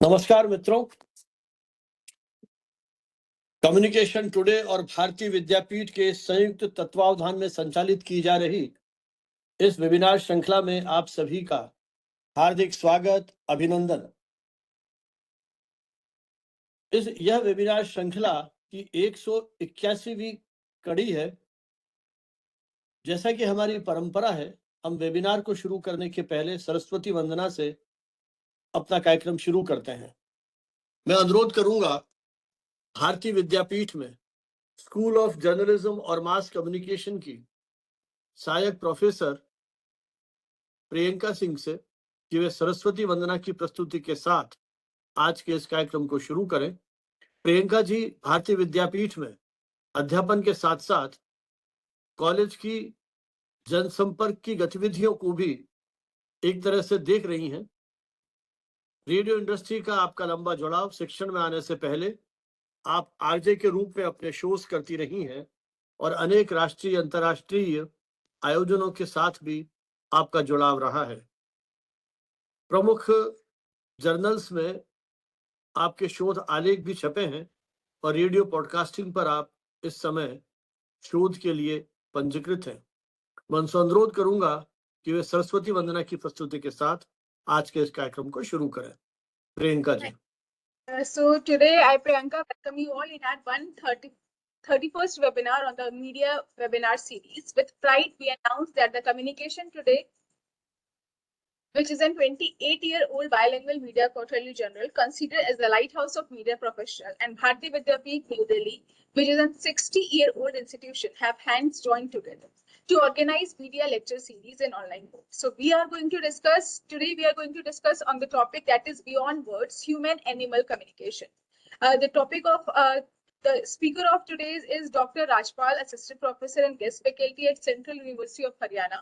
नमस्कार मित्रों, communication today और भारतीय विद्यापीठ के संयुक्त तत्वावधान में संचालित की जा रही इस वेबिनार श्रृंखला में आप सभी का हार्दिक स्वागत, अभिनंदन। यह वेबिनार श्रृंखला की 181वीं कड़ी है। जैसा कि हमारी परंपरा है, हम वेबिनार को शुरू करने के पहले सरस्वती वंदना से अपना कार्यक्रम शुरू करते हैं। मैं अनुरोध करूंगा भारतीय विद्यापीठ में स्कूल ऑफ जर्नलिज्म और मास कम्युनिकेशन की सहायक प्रोफेसर प्रियंका सिंह से कि वे सरस्वती वंदना की प्रस्तुति के साथ आज के इस कार्यक्रम को शुरू करें। प्रियंका जी भारतीय विद्यापीठ में अध्यापन के साथ साथ कॉलेज की जनसंपर्क की गतिविधियों को भी एक तरह से देख रही हैं। रेडियो इंडस्ट्री का आपका लंबा जुड़ाव, शिक्षण में आने से पहले आप आरजे के रूप में अपने शोज करती रही हैं और अनेक राष्ट्रीय अंतर्राष्ट्रीय आयोजनों के साथ भी आपका जुड़ाव रहा है। प्रमुख जर्नल्स में आपके शोध आलेख भी छपे हैं और रेडियो पॉडकास्टिंग पर आप इस समय शोध के लिए पंजीकृत हैं। मैं उनसे अनुरोध करूंगा कि वे सरस्वती वंदना की प्रस्तुति के साथ आज के इस कार्यक्रम को शुरू करें। Priyanka ji. So today I, Priyanka, welcome you all in our 131st webinar on the media webinar series. With pride, we announce that the Communication Today, which is a 28-year-old bilingual media quarterly journal considered as the lighthouse of media professional, and Bharati Vidyapeeth New Delhi, which is a 60-year-old institution, have hands joined together to organize media lecture series and online books. So we are going to discuss on the topic that is beyond words, human-animal communication. The topic of the speaker of today is Dr. Rajpal, assistant professor and guest faculty at Central University of Haryana,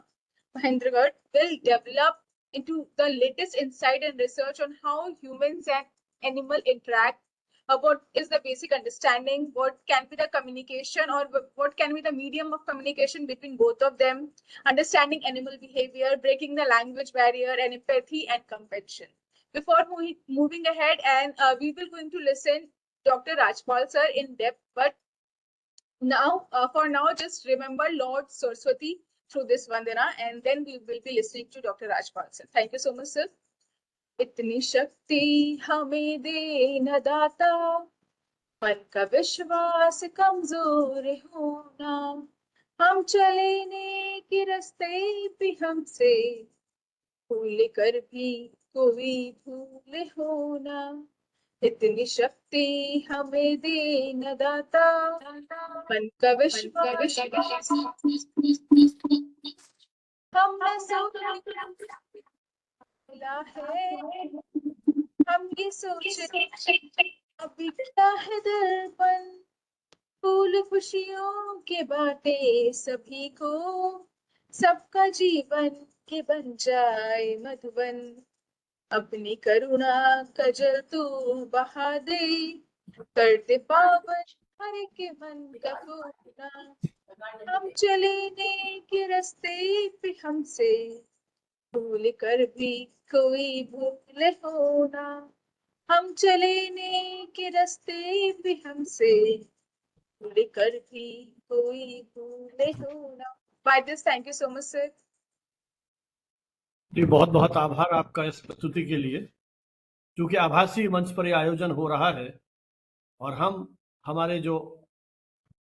Mahendragarh, will develop into the latest insight and research on how humans and animal interact. What is the basic understanding, what can be the communication or what can be the medium of communication between both of them, understanding animal behavior, breaking the language barrier, and empathy and compassion. Before moving ahead, and we will going to listen Dr. Rajpal sir in depth, but now for now just remember Lord Saraswati through this Vandana, and then we will be listening to Dr. Rajpal sir. Thank you so much sir. इतनी शक्ति हमें दे न दाता, मन का विश्वास कमजोर होना, हम चले नेक रास्ते भी हमसे भूल कर भी कोई भूल होना। इतनी शक्ति हमें दे न दाता, मन का विश्वास हम मिला है, हम ये सोचे अभी क्या है दर्पण, फूल खुशियों के बाटे सभी को, सबका जीवन के बन जाए मधुबन, अपनी करुणा का जल तू बहा दे, कर दे पावन हर के मन का कोना, हम चले नेक रास्ते पे हमसे भूल कर भी कोई भूल होना, हम चले नेक रास्ते भी हमसे भूल कर भी कोई भूल होना। By this, thank you so much, sir. जी बहुत बहुत आभार आपका इस प्रस्तुति के लिए। क्योंकि आभासी मंच पर यह आयोजन हो रहा है और हमारे जो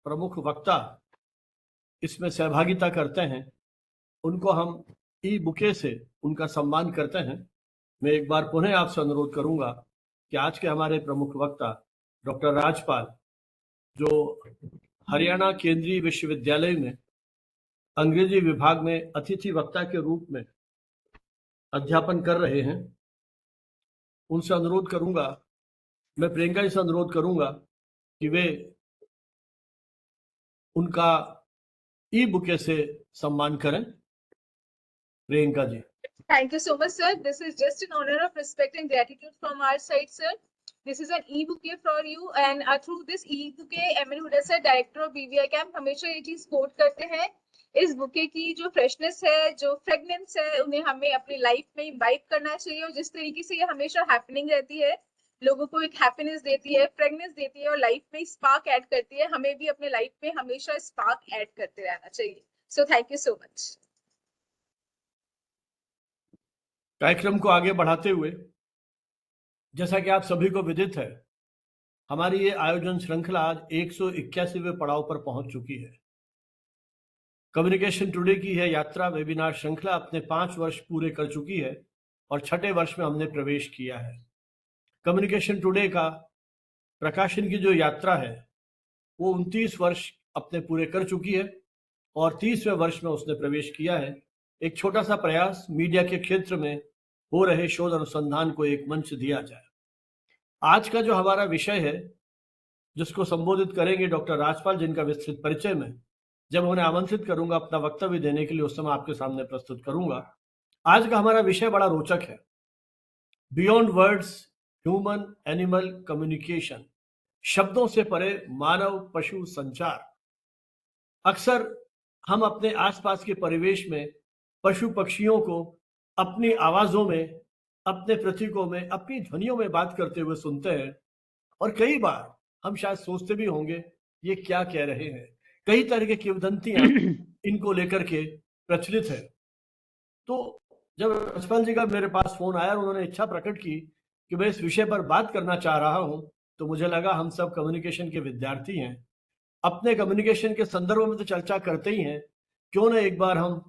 प्रमुख वक्ता इसमें सहभागिता करते हैं उनको हम ई बुके से उनका सम्मान करते हैं। मैं एक बार पुनः आपसे अनुरोध करूंगा कि आज के हमारे प्रमुख वक्ता डॉक्टर राजपाल, जो हरियाणा केंद्रीय विश्वविद्यालय में अंग्रेजी विभाग में अतिथि वक्ता के रूप में अध्यापन कर रहे हैं, उनसे अनुरोध करूंगा, मैं प्रियंका जी से अनुरोध करूंगा कि वे उनका ई बुके से सम्मान करें। Priyanka ji. Thank you so much, sir. This is just in honor of respect and gratitude from our side, sir. This is an e-bouquet for you, and through this e-bouquet, MN Huda sir, director of BVI camp, हमेशा ये चीज coat करते हैं, इस bouquet की जो freshness है, जो फ्रेगनेंस है, उन्हें हमें अपनी लाइफ में इम्बाइब करना चाहिए, और जिस तरीके से ये हमेशा हैपनिंग रहती है लोगों को एक हैप्पीनेस देती है, फ्रेगनेस देती है और लाइफ में स्पार्क ऐड करती है। हमें भी अपने लाइफ में हमेशा स्पार्क ऐड करते रहना चाहिए। So thank you so much. कार्यक्रम को आगे बढ़ाते हुए, जैसा कि आप सभी को विदित है, हमारी ये आयोजन श्रृंखला आज 181वें पड़ाव पर पहुंच चुकी है। कम्युनिकेशन टुडे की यह यात्रा वेबिनार श्रृंखला अपने 5 वर्ष पूरे कर चुकी है और 6ठे वर्ष में हमने प्रवेश किया है। कम्युनिकेशन टुडे का प्रकाशन की जो यात्रा है वो 29 वर्ष अपने पूरे कर चुकी है और 30वें वर्ष में उसने प्रवेश किया है। एक छोटा सा प्रयास मीडिया के क्षेत्र में हो रहे शोध अनुसंधान को एक मंच दिया जाए। आज का जो हमारा विषय है, जिसको संबोधित करेंगे डॉक्टर राजपाल, जिनका विस्तृत परिचय में जब उन्हें आमंत्रित करूंगा अपना वक्तव्य देने के लिए, उस समय आपके सामने प्रस्तुत करूंगा। आज का हमारा विषय बड़ा रोचक है, beyond words human animal communication, शब्दों से परे मानव पशु संचार। अक्सर हम अपने आसपास के परिवेश में पशु पक्षियों को अपनी आवाजों में, अपने प्रतीकों में, अपनी ध्वनियों में बात करते हुए सुनते हैं और कई बार हम शायद सोचते भी होंगे ये क्या कह रहे हैं। कई तरह की किंवदंतियां इनको लेकर के प्रचलित है। तो जब राजपाल जी का मेरे पास फोन आया और उन्होंने इच्छा प्रकट की कि मैं इस विषय पर बात करना चाह रहा हूं, तो मुझे लगा हम सब कम्युनिकेशन के विद्यार्थी हैं, अपने कम्युनिकेशन के संदर्भ में तो चर्चा करते ही हैं, क्यों ना एक बार हम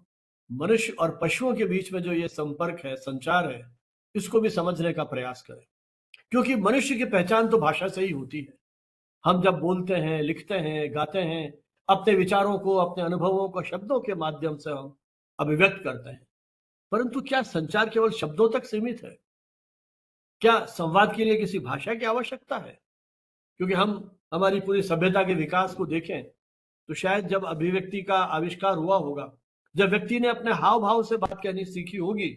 मनुष्य और पशुओं के बीच में जो ये संपर्क है, संचार है, इसको भी समझने का प्रयास करें। क्योंकि मनुष्य की पहचान तो भाषा से ही होती है। हम जब बोलते हैं, लिखते हैं, गाते हैं, अपने विचारों को, अपने अनुभवों को शब्दों के माध्यम से हम अभिव्यक्त करते हैं। परंतु क्या संचार केवल शब्दों तक सीमित है? क्या संवाद के लिए किसी भाषा की आवश्यकता है? क्योंकि हम हमारी पूरी सभ्यता के विकास को देखें तो शायद जब अभिव्यक्ति का आविष्कार हुआ होगा, जब व्यक्ति ने अपने हाव भाव से बात कहनी सीखी होगी,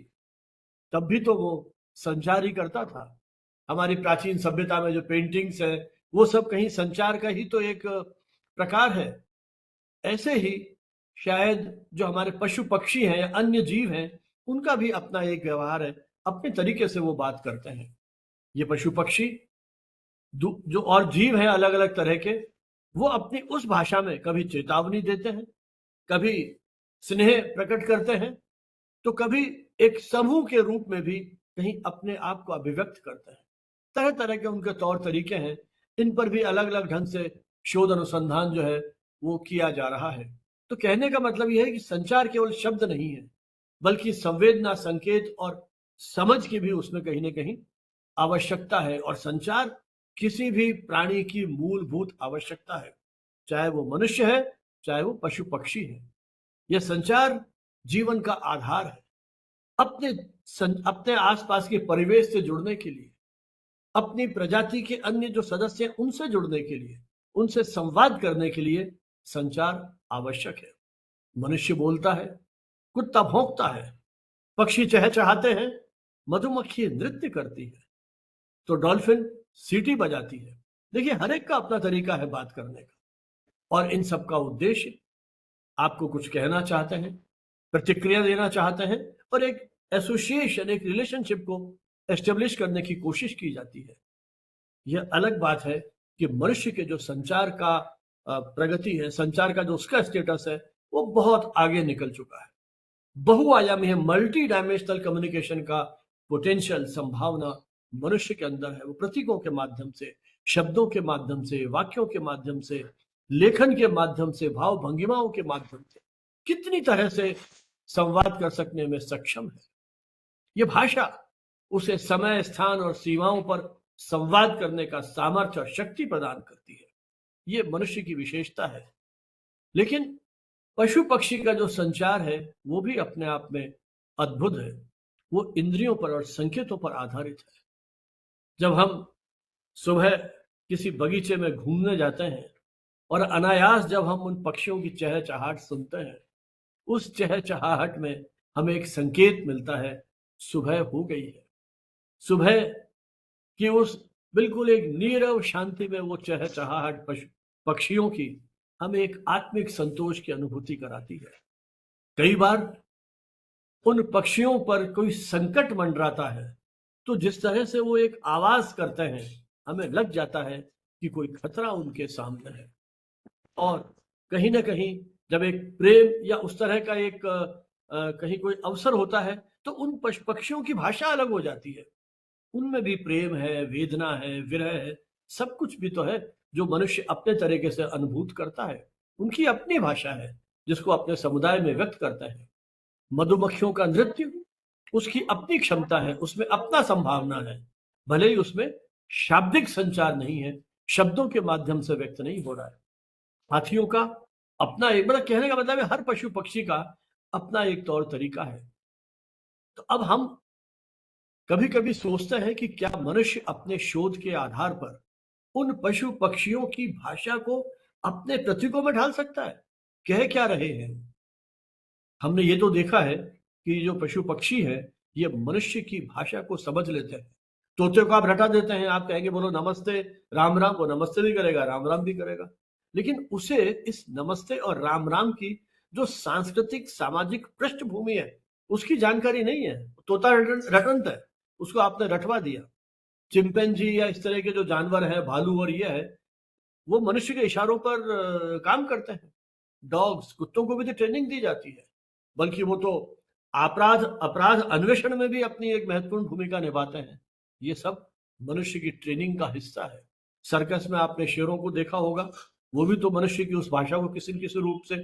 तब भी तो वो संचार ही करता था। हमारी प्राचीन सभ्यता में जो पेंटिंग्स है, वो सब कहीं संचार का ही तो एक प्रकार है। ऐसे ही शायद जो हमारे पशु पक्षी हैं या अन्य जीव हैं, उनका भी अपना एक व्यवहार है, अपने तरीके से वो बात करते हैं। ये पशु पक्षी जो और जीव हैं अलग अलग तरह के, वो अपनी उस भाषा में कभी चेतावनी देते हैं, कभी स्नेह प्रकट करते हैं, तो कभी एक समूह के रूप में भी कहीं अपने आप को अभिव्यक्त करते हैं। तरह तरह के उनके तौर तरीके हैं, इन पर भी अलग अलग ढंग से शोध अनुसंधान जो है वो किया जा रहा है। तो कहने का मतलब यह है कि संचार केवल शब्द नहीं है, बल्कि संवेदना, संकेत और समझ की भी उसमें कहीं ना कहीं आवश्यकता है। और संचार किसी भी प्राणी की मूलभूत आवश्यकता है, चाहे वो मनुष्य है, चाहे वो पशु पक्षी है। यह संचार जीवन का आधार है। अपने आसपास के परिवेश से जुड़ने के लिए, अपनी प्रजाति के अन्य जो सदस्य हैं उनसे जुड़ने के लिए, उनसे संवाद करने के लिए संचार आवश्यक है। मनुष्य बोलता है, कुत्ता भौंकता है, पक्षी चहचहाते हैं, मधुमक्खी नृत्य करती है, तो डॉल्फिन सीटी बजाती है। देखिए, हर एक का अपना तरीका है बात करने का, और इन सब का उद्देश्य आपको कुछ कहना चाहते हैं, प्रतिक्रिया देना चाहते हैं, और एक एसोसिएशन, एक रिलेशनशिप को एस्टेब्लिश करने की कोशिश की जाती है। यह अलग बात है कि मनुष्य के जो संचार का प्रगति है, संचार का जो उसका स्टेटस है, वो बहुत आगे निकल चुका है। बहुआयामी है, मल्टी डायमेंशनल कम्युनिकेशन का पोटेंशियल, संभावना मनुष्य के अंदर है। वो प्रतीकों के माध्यम से, शब्दों के माध्यम से, वाक्यों के माध्यम से, लेखन के माध्यम से, भाव भंगिमाओं के माध्यम से कितनी तरह से संवाद कर सकने में सक्षम है। ये भाषा उसे समय, स्थान और सीमाओं पर संवाद करने का सामर्थ्य और शक्ति प्रदान करती है। ये मनुष्य की विशेषता है। लेकिन पशु पक्षी का जो संचार है वो भी अपने आप में अद्भुत है। वो इंद्रियों पर और संकेतों पर आधारित है। जब हम सुबह किसी बगीचे में घूमने जाते हैं और अनायास जब हम उन पक्षियों की चहचहाहट सुनते हैं, उस चहचहाहट में हमें एक संकेत मिलता है, सुबह हो गई है। सुबह की उस बिल्कुल एक नीरव शांति में वो चहचहाहट पक्षियों की हमें एक आत्मिक संतोष की अनुभूति कराती है। कई बार उन पक्षियों पर कोई संकट मंडराता है तो जिस तरह से वो एक आवाज करते हैं, हमें लग जाता है कि कोई खतरा उनके सामने है। और कहीं ना कहीं जब एक प्रेम या उस तरह का एक कहीं कोई अवसर होता है, तो उन पक्षियों की भाषा अलग हो जाती है। उनमें भी प्रेम है, वेदना है, विरह है, सब कुछ भी तो है जो मनुष्य अपने तरीके से अनुभूत करता है। उनकी अपनी भाषा है जिसको अपने समुदाय में व्यक्त करता है। मधुमक्खियों का नृत्य, उसकी अपनी क्षमता है, उसमें अपना संभावना है, भले ही उसमें शाब्दिक संचार नहीं है, शब्दों के माध्यम से व्यक्त नहीं हो रहा है। हाथियों का अपना एक, मतलब कहने का मतलब है हर पशु पक्षी का अपना एक तौर तरीका है। तो अब हम कभी कभी सोचते हैं कि क्या मनुष्य अपने शोध के आधार पर उन पशु पक्षियों की भाषा को अपने प्रतीकों में ढाल सकता है? कह क्या रहे हैं? हमने ये तो देखा है कि जो पशु पक्षी है ये मनुष्य की भाषा को समझ लेते हैं। तोते को आप रटा देते हैं, आप कहेंगे बोलो नमस्ते राम राम, वो नमस्ते भी करेगा, राम राम भी करेगा। लेकिन उसे इस नमस्ते और राम राम की जो सांस्कृतिक सामाजिक पृष्ठभूमि है उसकी जानकारी नहीं है। तोता रटंत है, उसको आपने रटवा दिया। चिंपैंजी या इस तरह के जो जानवर है, भालू और ये है, वो मनुष्य के इशारों पर काम करते हैं। डॉग्स, कुत्तों को भी तो ट्रेनिंग दी जाती है, बल्कि वो तो अपराध अन्वेषण में भी अपनी एक महत्वपूर्ण भूमिका निभाते हैं। ये सब मनुष्य की ट्रेनिंग का हिस्सा है। सर्कस में आपने शेरों को देखा होगा, वो भी तो मनुष्य की उस भाषा को किसी न किसी रूप से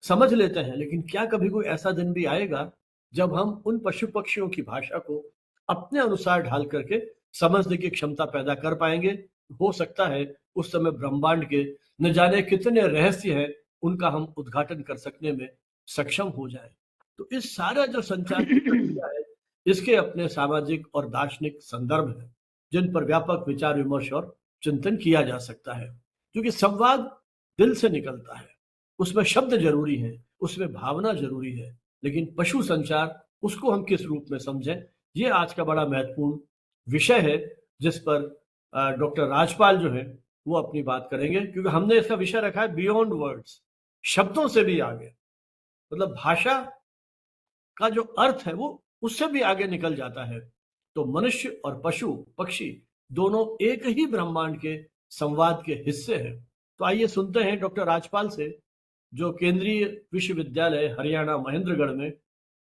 समझ लेते हैं। लेकिन क्या कभी कोई ऐसा दिन भी आएगा जब हम उन पशु पक्षियों की भाषा को अपने अनुसार ढाल करके समझने की क्षमता पैदा कर पाएंगे? हो सकता है उस समय ब्रह्मांड के न जाने कितने रहस्य हैं, उनका हम उद्घाटन कर सकने में सक्षम हो जाए। तो इस सारा जो संचार की प्रक्रिया है, इसके अपने सामाजिक और दार्शनिक संदर्भ हैं जिन पर व्यापक विचार विमर्श और चिंतन किया जा सकता है। क्योंकि संवाद दिल से निकलता है, उसमें शब्द जरूरी है, उसमें भावना जरूरी है, लेकिन पशु संचार उसको हम किस रूप में समझें, ये आज का बड़ा महत्वपूर्ण विषय है जिस पर डॉक्टर राजपाल जो है वो अपनी बात करेंगे। क्योंकि हमने इसका विषय रखा है बियॉन्ड वर्ड्स, शब्दों से भी आगे। मतलब भाषा का जो अर्थ है वो उससे भी आगे निकल जाता है। तो मनुष्य और पशु पक्षी दोनों एक ही ब्रह्मांड के संवाद के हिस्से हैं। तो आइए सुनते हैं डॉक्टर राजपाल से, जो केंद्रीय विश्वविद्यालय हरियाणा महेंद्रगढ़ में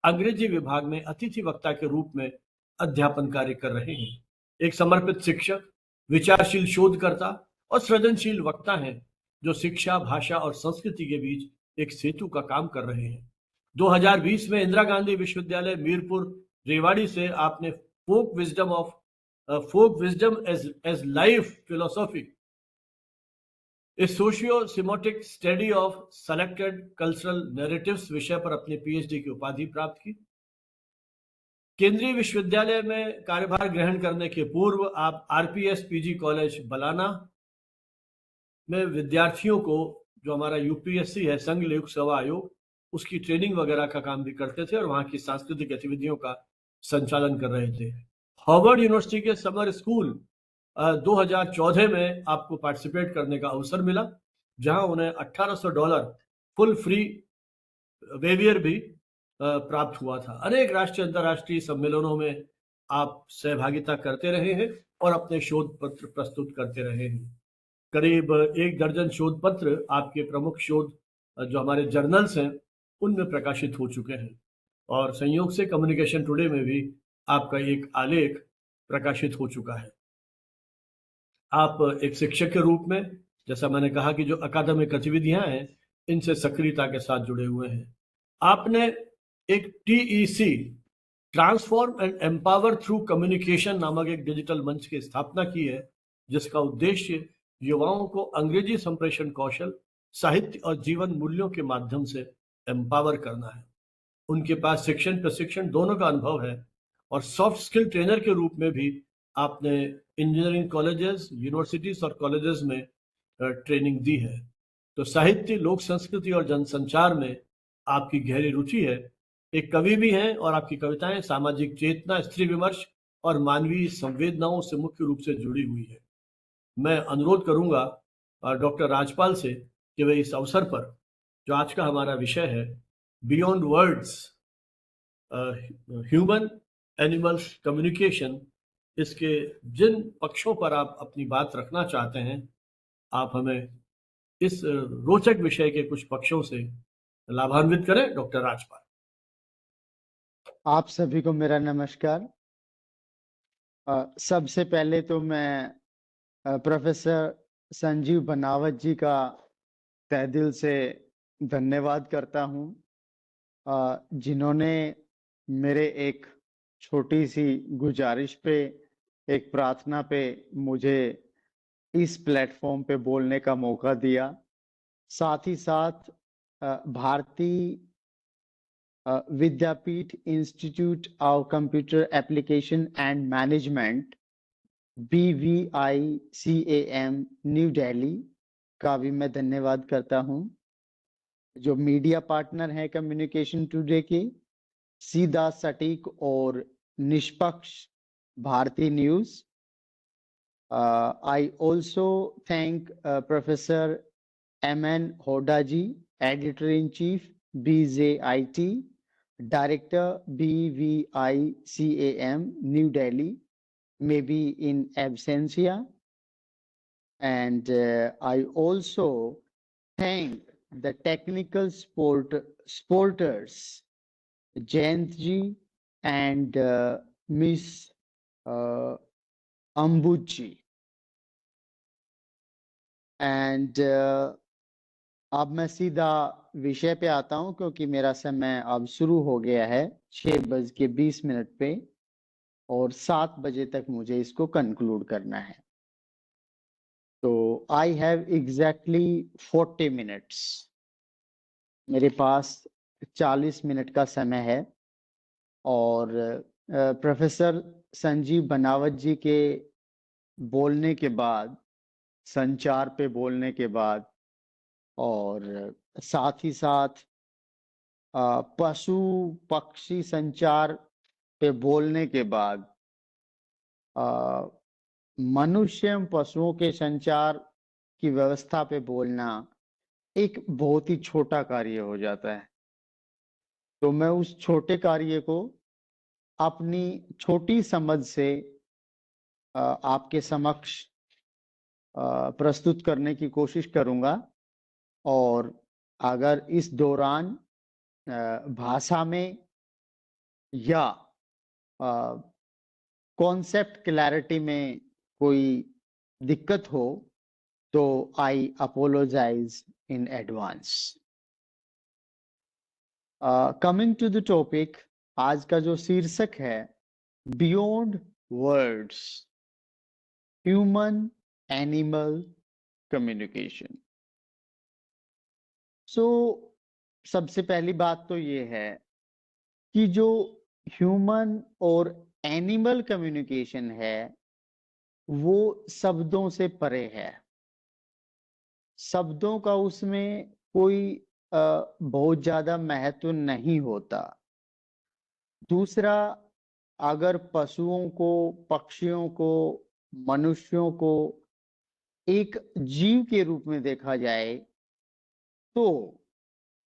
अंग्रेजी विभाग में अतिथि वक्ता के रूप में अध्यापन कार्य कर रहे हैं। एक समर्पित शिक्षक, विचारशील शोधकर्ता और सृजनशील वक्ता हैं जो शिक्षा, भाषा और संस्कृति के बीच एक सेतु का काम कर रहे हैं। 2020 में इंदिरा गांधी विश्वविद्यालय मीरपुर रेवाड़ी से आपने folk wisdom as life philosophy, a socio semiotic study of selected cultural narratives विषय पर अपनी पीएचडी की उपाधि प्राप्त की। केंद्रीय विश्वविद्यालय में कार्यभार ग्रहण करने के पूर्व आप आरपीएस पीजी कॉलेज बलाना में विद्यार्थियों को, जो हमारा यूपीएससी है संघ लोक सेवा आयोग, उसकी ट्रेनिंग वगैरह का काम भी करते थे और वहां की सांस्कृतिक गतिविधियों का संचालन कर रहे थे। हार्वर्ड यूनिवर्सिटी के समर स्कूल 2014 में आपको पार्टिसिपेट करने का अवसर मिला, जहां उन्हें $1800 फुल फ्री वेवियर भी प्राप्त हुआ था। अनेक राष्ट्रीय अंतर्राष्ट्रीय सम्मेलनों में आप सहभागिता करते रहे हैं और अपने शोध पत्र प्रस्तुत करते रहे हैं। करीब 1 दर्जन शोध पत्र आपके प्रमुख शोध जो हमारे जर्नल्स हैं उनमें प्रकाशित हो चुके हैं, और संयोग से कम्युनिकेशन टुडे में भी आपका एक आलेख प्रकाशित हो चुका है। आप एक शिक्षक के रूप में, जैसा मैंने कहा कि जो अकादमिक गतिविधियां हैं इनसे सक्रियता के साथ जुड़े हुए हैं। आपने एक TEC, transform and empower through communication नामक एक डिजिटल मंच की स्थापना की है, जिसका उद्देश्य युवाओं को अंग्रेजी संप्रेषण कौशल, साहित्य और जीवन मूल्यों के माध्यम से एम्पावर करना है। उनके पास शिक्षण प्रशिक्षण दोनों का अनुभव है, और सॉफ्ट स्किल ट्रेनर के रूप में भी आपने इंजीनियरिंग कॉलेजेस, यूनिवर्सिटीज और कॉलेजेस में ट्रेनिंग दी है। तो साहित्य, लोक संस्कृति और जनसंचार में आपकी गहरी रुचि है। एक कवि भी हैं और आपकी कविताएं सामाजिक चेतना, स्त्री विमर्श और मानवीय संवेदनाओं से मुख्य रूप से जुड़ी हुई है। मैं अनुरोध करूंगा डॉक्टर राजपाल से कि वे इस अवसर पर, जो आज का हमारा विषय है beyond words, human animals communication, इसके जिन पक्षों पर आप अपनी बात रखना चाहते हैं, आप हमें इस रोचक विषय के कुछ पक्षों से लाभान्वित करें। डॉक्टर राजपाल। आप सभी को मेरा नमस्कार। सबसे पहले तो मैं प्रोफेसर संजीव बनावत जी का तहे दिल से धन्यवाद करता हूं, जिन्होंने मेरे एक छोटी सी गुजारिश पे, एक प्रार्थना पे मुझे इस प्लेटफॉर्म पे बोलने का मौका दिया। साथ ही साथ Bharati Vidyapeeth institute of computer application and management BVICAM new Delhi का भी मैं धन्यवाद करता हूं, जो मीडिया पार्टनर है कम्युनिकेशन टुडे के। सीधा, सटीक और निष्पक्ष भारतीय news. I also thank professor MN Hoda ji, editor in chief BJIT, Director BVICAM New Delhi, maybe in absentia. And I also thank the technical sporters, Jayant ji and Miss Ambuji. And अब मैं सीधा विषय पे आता हूं, क्योंकि मेरा समय अब शुरू हो गया है 6:20 पे, और 7 बजे तक मुझे इसको कंक्लूड करना है। तो आई हैव एग्जैक्टली 40 मिनट्स। मेरे पास 40 मिनट का समय है, और प्रोफेसर संजीव बनावत जी के बोलने के बाद, संचार पे बोलने के बाद, और साथ ही साथ पशु पक्षी संचार पे बोलने के बाद मनुष्य एवं पशुओं के संचार की व्यवस्था पे बोलना एक बहुत ही छोटा कार्य हो जाता है। तो मैं उस छोटे कार्य को अपनी छोटी समझ से आपके समक्ष प्रस्तुत करने की कोशिश करूंगा। और अगर इस दौरान भाषा में या कॉन्सेप्ट क्लैरिटी में कोई दिक्कत हो तो I apologise in advance. Coming to the topic, आज का जो शीर्षक है beyond words, human animal communication. So सबसे पहली बात तो ये है कि जो ह्यूमन और एनिमल कम्युनिकेशन है वो शब्दों से परे है। शब्दों का उसमें कोई बहुत ज्यादा महत्व नहीं होता। दूसरा, अगर पशुओं को, पक्षियों को, मनुष्यों को एक जीव के रूप में देखा जाए तो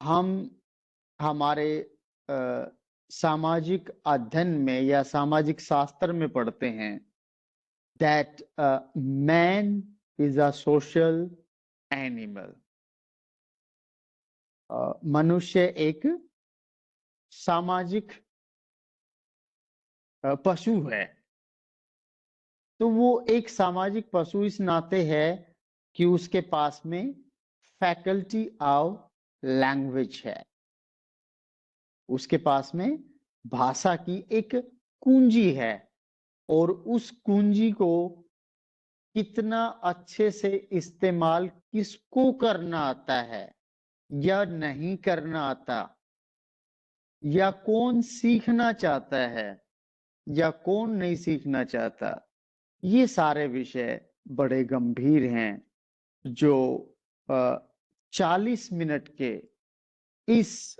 हम हमारे सामाजिक अध्ययन में या सामाजिक शास्त्र में पढ़ते हैं that man is a social animal. मनुष्य एक सामाजिक पशु है। तो वो एक सामाजिक पशु इस नाते है कि उसके पास में फैकल्टी ऑफ लैंग्वेज है, उसके पास में भाषा की एक कुंजी है, और उस कुंजी को कितना अच्छे से इस्तेमाल किसको करना आता है या नहीं करना आता, या कौन सीखना चाहता है या कौन नहीं सीखना चाहता, ये सारे विषय बड़े गंभीर हैं जो 40 मिनट के इस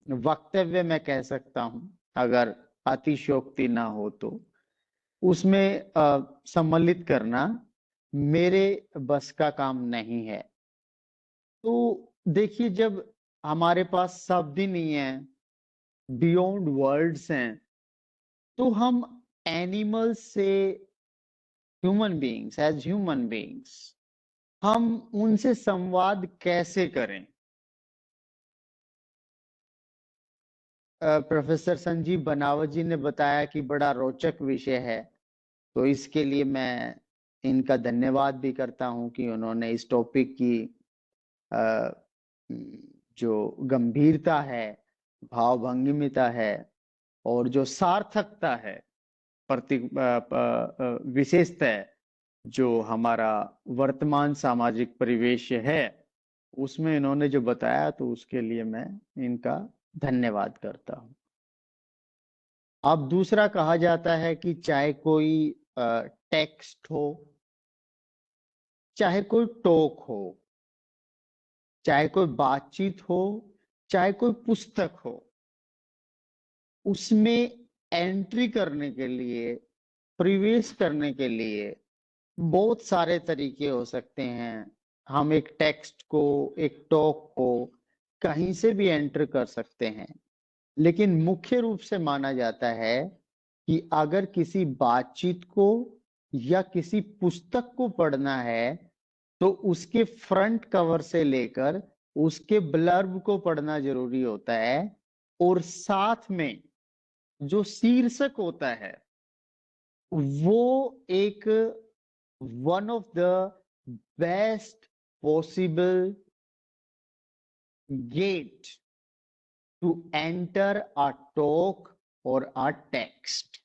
वक्तव्य में कह सकता हूं, अगर अतिशयोक्ति ना हो तो उसमें सम्मिलित करना मेरे बस का काम नहीं है। तो देखिए, जब हमारे पास शब्द ही नहीं है, बियॉन्ड वर्ड्स हैं, तो हम एनिमल्स से human beings, as human beings हम उनसे संवाद कैसे करें। प्रोफेसर संजीव बनावत जी ने बताया कि बड़ा रोचक विषय है, तो इसके लिए मैं इनका धन्यवाद भी करता हूं कि उन्होंने इस टॉपिक की जो गंभीरता है, भावभंगिमिता है और जो सार्थकता है, विशेषता है जो हमारा वर्तमान सामाजिक परिवेश है, उसमें इन्होंने जो बताया, तो उसके लिए मैं इनका धन्यवाद करता हूं। अब दूसरा कहा जाता है कि चाहे कोई टेक्स्ट हो, चाहे कोई टॉक हो, चाहे कोई बातचीत हो, चाहे कोई पुस्तक हो, उसमें एंट्री करने के लिए, प्रवेश करने के लिए बहुत सारे तरीके हो सकते हैं। हम एक टेक्स्ट को, एक टॉक को कहीं से भी एंटर कर सकते हैं, लेकिन मुख्य रूप से माना जाता है कि अगर किसी बातचीत को या किसी पुस्तक को पढ़ना है तो उसके फ्रंट कवर से लेकर उसके ब्लर्ब को पढ़ना जरूरी होता है, और साथ में जो शीर्षक होता है वो एक one of the best possible gate to enter a talk और अ टेक्स्ट।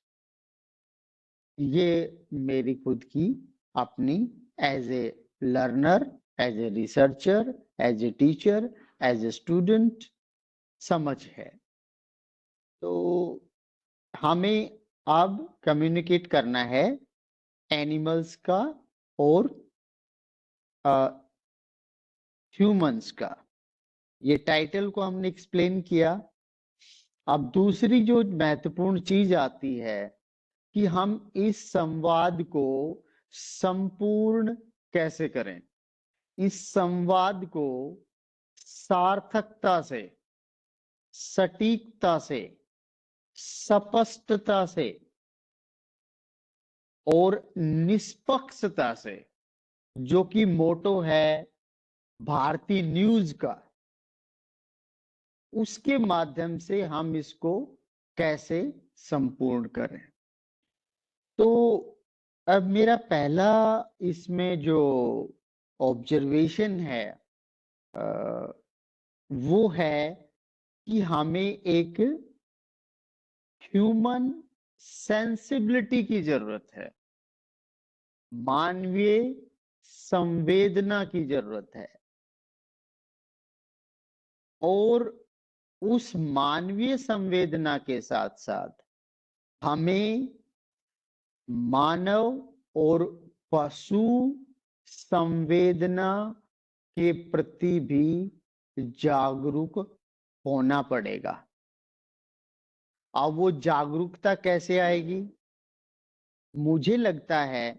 ये मेरी खुद की अपनी as a learner, as a researcher, as a teacher, as a student समझ है। तो हमें अब कम्युनिकेट करना है एनिमल्स का और ह्यूमंस का। ये टाइटल को हमने एक्सप्लेन किया। अब दूसरी जो महत्वपूर्ण चीज आती है कि हम इस संवाद को संपूर्ण कैसे करें, इस संवाद को सार्थकता से, सटीकता से, स्पष्टता से और निष्पक्षता से, जो कि मोटो है भारतीय न्यूज का, उसके माध्यम से हम इसको कैसे संपूर्ण करें। तो अब मेरा पहला इसमें जो ऑब्जर्वेशन है वो है कि हमें एक ह्यूमन सेंसिबिलिटी की जरूरत है, मानवीय संवेदना की जरूरत है, और उस मानवीय संवेदना के साथ साथ हमें मानव और पशु संवेदना के प्रति भी जागरूक होना पड़ेगा। अब वो जागरूकता कैसे आएगी? मुझे लगता है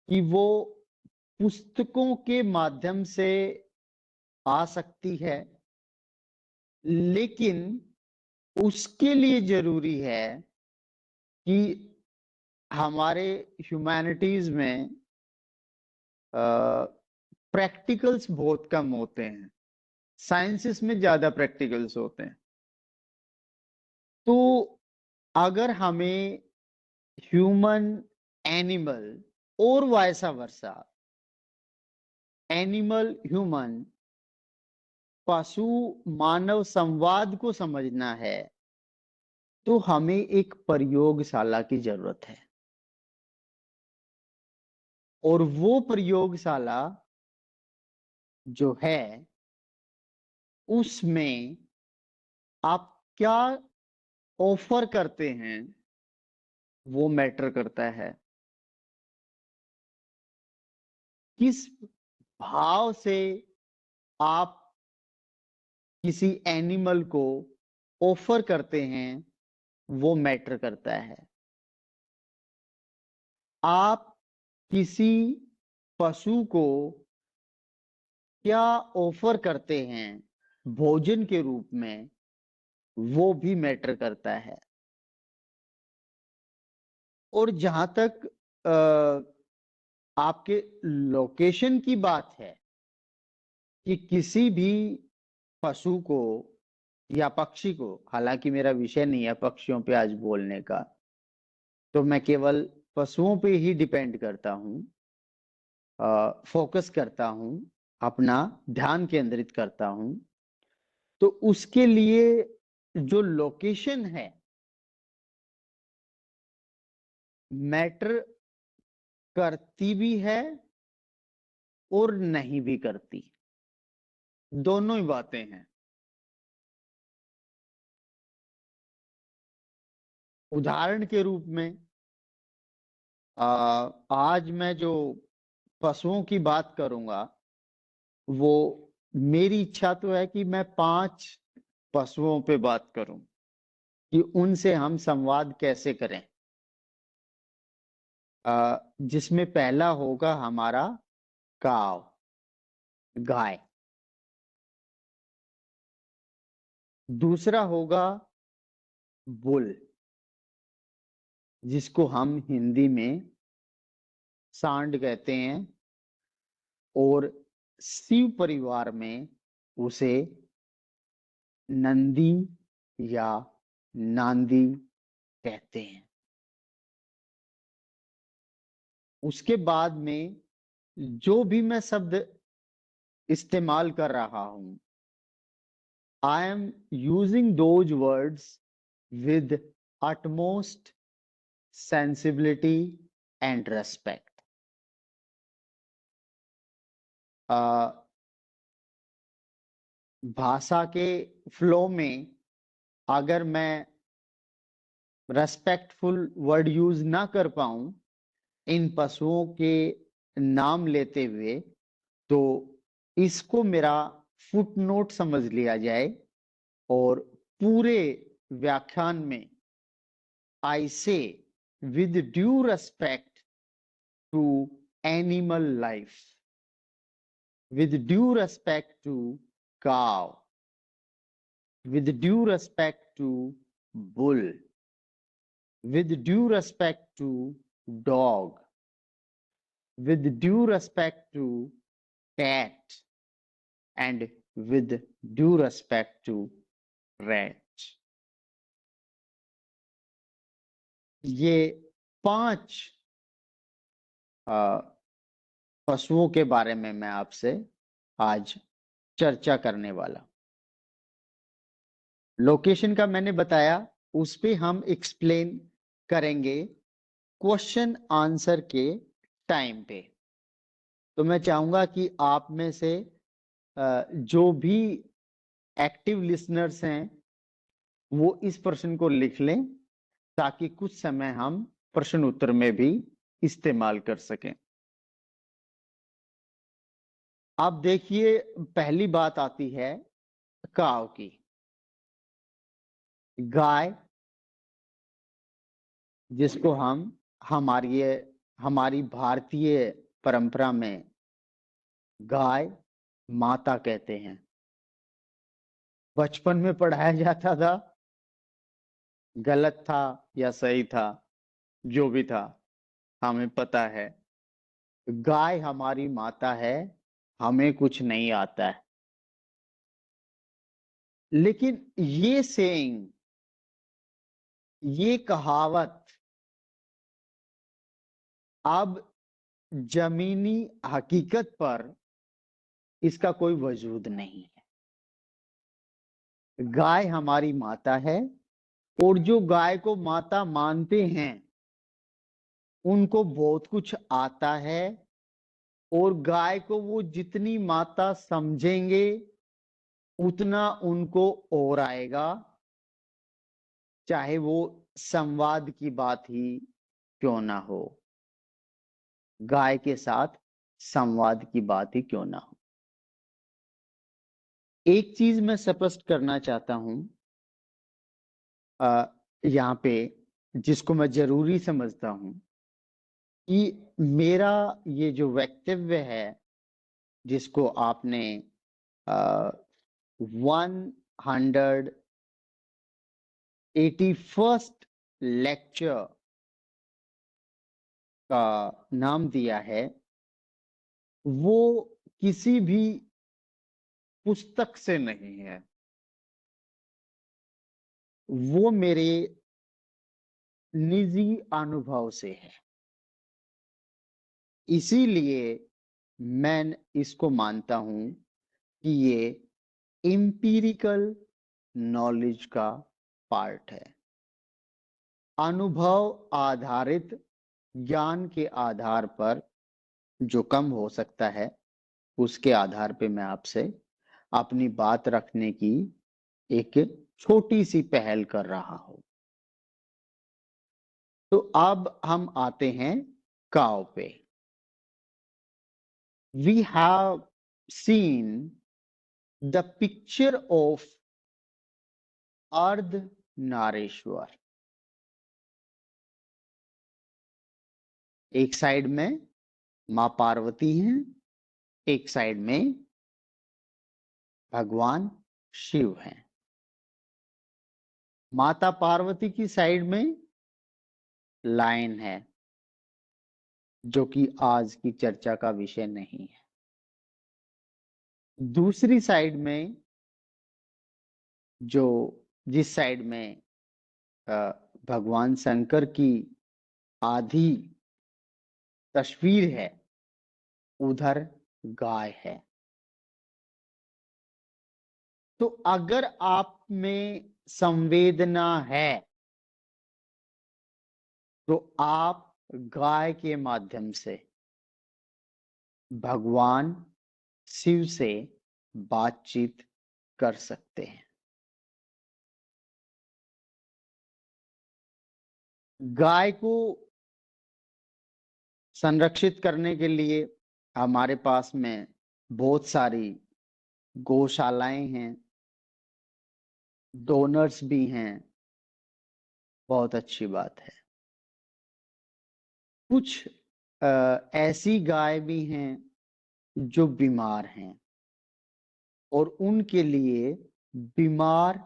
कि वो पुस्तकों के माध्यम से आ सकती है, लेकिन उसके लिए जरूरी है कि हमारे ह्यूमैनिटीज में प्रैक्टिकल्स बहुत कम होते हैं, साइंसेस में ज्यादा प्रैक्टिकल्स होते हैं। तो अगर हमें ह्यूमन एनिमल और वाइसा वर्सा, एनिमल ह्यूमन, पशु मानव संवाद को समझना है, तो हमें एक प्रयोगशाला की जरूरत है। और वो प्रयोगशाला जो है उसमें आप क्या ऑफर करते हैं वो मैटर करता है। किस भाव से आप किसी एनिमल को ऑफर करते हैं वो मैटर करता है। आप किसी पशु को क्या ऑफर करते हैं भोजन के रूप में, वो भी मैटर करता है। और जहां तक आपके लोकेशन की बात है कि किसी भी पशु को या पक्षी को, हालांकि मेरा विषय नहीं है पक्षियों पे आज बोलने का, तो मैं केवल पशुओं पे ही डिपेंड करता हूँ, फोकस करता हूँ, अपना ध्यान केंद्रित करता हूँ। तो उसके लिए जो लोकेशन है मैटर करती भी है और नहीं भी करती, दोनों ही बातें हैं। उदाहरण के रूप में आज मैं जो पशुओं की बात करूंगा वो मेरी इच्छा तो है कि मैं 5 पशुओं पे बात करूं कि उनसे हम संवाद कैसे करें। जिसमें पहला होगा हमारा काव, गाय। दूसरा होगा बुल, जिसको हम हिंदी में सांड कहते हैं और शिव परिवार में उसे नंदी या नांदी कहते हैं। उसके बाद में जो भी मैं शब्द इस्तेमाल कर रहा हूं, I am using those words with utmost sensibility and respect. भाषा के फ्लो में अगर मैं रेस्पेक्टफुल वर्ड यूज ना कर पाऊं इन पशुओं के नाम लेते हुए, तो इसको मेरा फुटनोट समझ लिया जाए और पूरे व्याख्यान में आई से with due respect to animal life, with due respect to cow, with due respect to bull, with due respect to dog, with due respect to cat, and with due respect to rat. ये 5 पशुओं के बारे में मैं आपसे आज चर्चा करने वाला। लोकेशन का मैंने बताया, उस पे हम एक्सप्लेन करेंगे क्वेश्चन आंसर के टाइम पे। तो मैं चाहूंगा कि आप में से जो भी एक्टिव लिसनर्स हैं वो इस प्रश्न को लिख लें ताकि कुछ समय हम प्रश्न उत्तर में भी इस्तेमाल कर सकें। अब देखिए, पहली बात आती है काव की। गाय, जिसको हम हमारी भारतीय परंपरा में गाय माता कहते हैं। बचपन में पढ़ाया जाता था, गलत था या सही था, जो भी था हमें पता है, गाय हमारी माता है, हमें कुछ नहीं आता है। लेकिन ये सेइंग, ये कहावत अब जमीनी हकीकत पर इसका कोई वजूद नहीं है। गाय हमारी माता है और जो गाय को माता मानते हैं उनको बहुत कुछ आता है और गाय को वो जितनी माता समझेंगे उतना उनको और आएगा, चाहे वो संवाद की बात ही क्यों ना हो, गाय के साथ संवाद की बात ही क्यों ना हो। एक चीज मैं स्पष्ट करना चाहता हूं यहाँ पे, जिसको मैं जरूरी समझता हूं कि मेरा ये जो वक्तव्य है, जिसको आपने 181st लेक्चर का नाम दिया है वो किसी भी पुस्तक से नहीं है, वो मेरे निजी अनुभव से है। इसीलिए मैं इसको मानता हूं कि ये एम्पिरिकल नॉलेज का पार्ट है। अनुभव आधारित ज्ञान के आधार पर जो कम हो सकता है उसके आधार पे मैं आपसे अपनी बात रखने की एक छोटी सी पहल कर रहा हूं। तो अब हम आते हैं काव पे। We have seen the picture of Ardhanarishvara. एक साइड में मां पार्वती हैं, एक साइड में भगवान शिव हैं। माता पार्वती की साइड में लायन है, जो कि आज की चर्चा का विषय नहीं है। दूसरी साइड में जिस साइड में भगवान शंकर की आधी तस्वीर है, उधर गाय है। तो अगर आप में संवेदना है तो आप गाय के माध्यम से भगवान शिव से बातचीत कर सकते हैं। गाय को संरक्षित करने के लिए हमारे पास में बहुत सारी गौशालाएं हैं, डोनर्स भी हैं, बहुत अच्छी बात है। कुछ ऐसी गाय भी हैं जो बीमार हैं और उनके लिए बीमार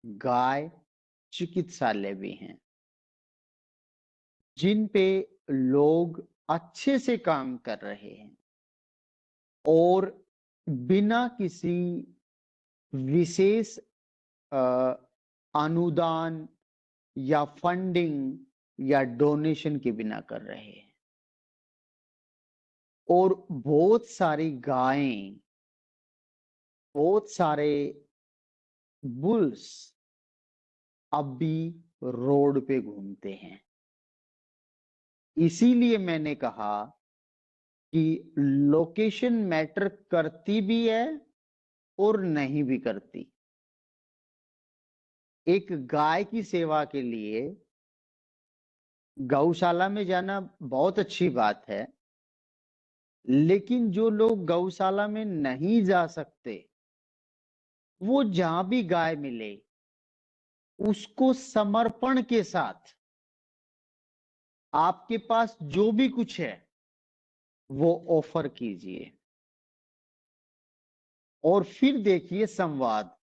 गाय चिकित्सालय भी हैं, जिन पे लोग अच्छे से काम कर रहे हैं और बिना किसी विशेष अनुदान या फंडिंग या डोनेशन के बिना कर रहे हैं। और बहुत सारी गायें, बहुत सारे बुल्स अब भी रोड पे घूमते हैं। इसीलिए मैंने कहा कि लोकेशन मैटर करती भी है और नहीं भी करती। एक गाय की सेवा के लिए गौशाला में जाना बहुत अच्छी बात है, लेकिन जो लोग गौशाला में नहीं जा सकते, वो जहां भी गाय मिले उसको समर्पण के साथ आपके पास जो भी कुछ है वो ऑफर कीजिए और फिर देखिए संवाद।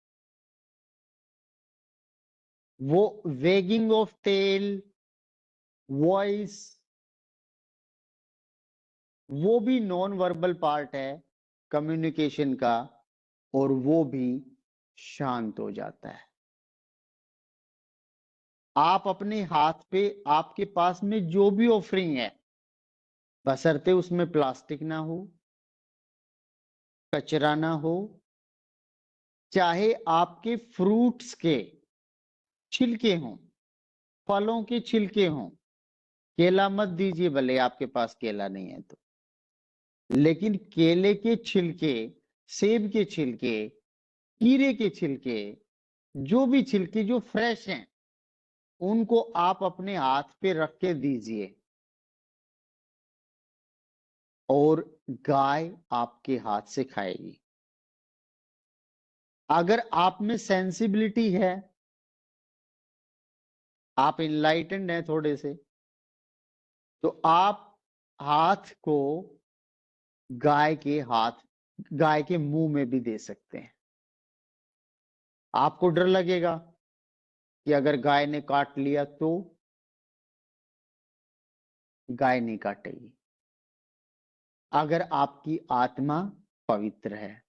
वो वेगिंग ऑफ टेल, वॉइस, वो भी नॉन वर्बल पार्ट है कम्युनिकेशन का, और वो भी शांत हो जाता है। आप अपने हाथ पे, आपके पास में जो भी ऑफरिंग है, बशर्ते उसमें प्लास्टिक ना हो, कचरा ना हो, चाहे आपके फ्रूट्स के छिलके हों, फलों के छिलके हों, केला मत दीजिए भले आपके पास केला नहीं है तो, लेकिन केले के छिलके, सेब के छिलके, कीरे के छिलके, जो भी छिलके जो फ्रेश हैं, उनको आप अपने हाथ पे रख के दीजिए और गाय आपके हाथ से खाएगी। अगर आप में सेंसिबिलिटी है, आप इनलाइटेंड हैं थोड़े से, तो आप हाथ को गाय के मुंह में भी दे सकते हैं। आपको डर लगेगा कि अगर गाय ने काट लिया तो, गाय नहीं काटेगी अगर आपकी आत्मा पवित्र है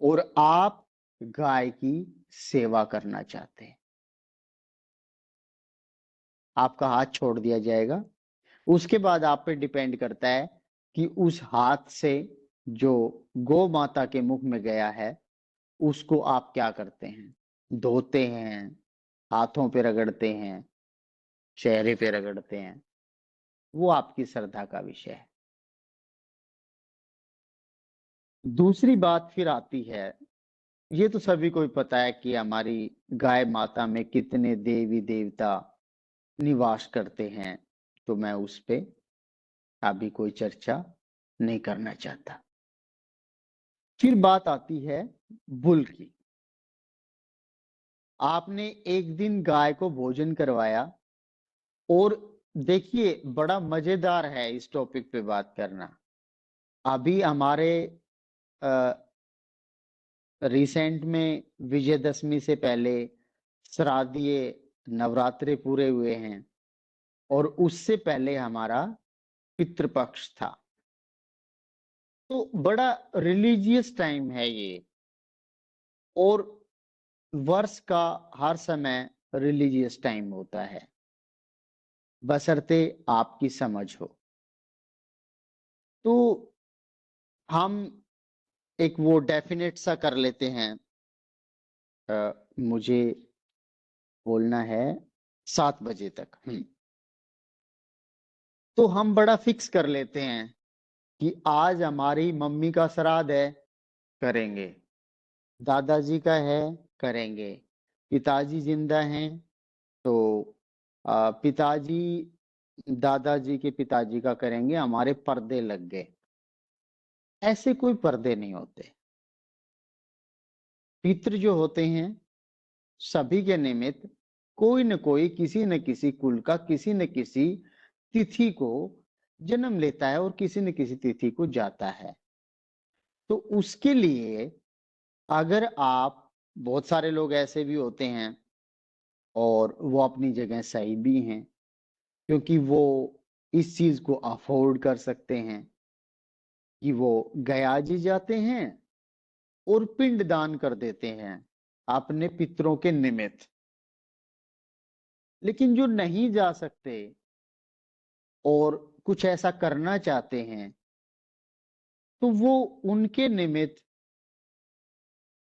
और आप गाय की सेवा करना चाहते हैं। आपका हाथ छोड़ दिया जाएगा। उसके बाद आप पे डिपेंड करता है कि उस हाथ से जो गौ माता के मुख में गया है उसको आप क्या करते हैं, धोते हैं, हाथों पे रगड़ते हैं, चेहरे पे रगड़ते हैं, वो आपकी श्रद्धा का विषय है। दूसरी बात फिर आती है, ये तो सभी को ही पता है कि हमारी गाय माता में कितने देवी देवता निवास करते हैं, तो मैं उस पे अभी कोई चर्चा नहीं करना चाहता। फिर बात आती है बुल की। आपने एक दिन गाय को भोजन करवाया, और देखिए बड़ा मजेदार है इस टॉपिक पे बात करना। अभी हमारे रिसेंट में विजयदशमी से पहले श्राद्धीय नवरात्रे पूरे हुए हैं, और उससे पहले हमारा पितृपक्ष था। तो बड़ा रिलीजियस टाइम है ये, और वर्ष का हर समय रिलीजियस टाइम होता है, बशर्ते आपकी समझ हो। तो हम एक वो डेफिनेट सा कर लेते हैं, मुझे बोलना है 7 बजे तक। तो हम बड़ा फिक्स कर लेते हैं कि आज हमारी मम्मी का श्राद्ध है, करेंगे, दादाजी का है, करेंगे, पिताजी जिंदा हैं तो पिताजी दादाजी के पिताजी का करेंगे, हमारे पर्दे लग गए। ऐसे कोई पर्दे नहीं होते। पितृ जो होते हैं सभी के निमित्त कोई न कोई किसी न किसी कुल का किसी न किसी तिथि को जन्म लेता है और किसी न किसी तिथि को जाता है। तो उसके लिए अगर आप, बहुत सारे लोग ऐसे भी होते हैं और वो अपनी जगह सही भी हैं, क्योंकि वो इस चीज को अफोर्ड कर सकते हैं कि वो गया जी जाते हैं और पिंड दान कर देते हैं अपने पितरों के निमित्त। लेकिन जो नहीं जा सकते और कुछ ऐसा करना चाहते हैं, तो वो उनके निमित्त,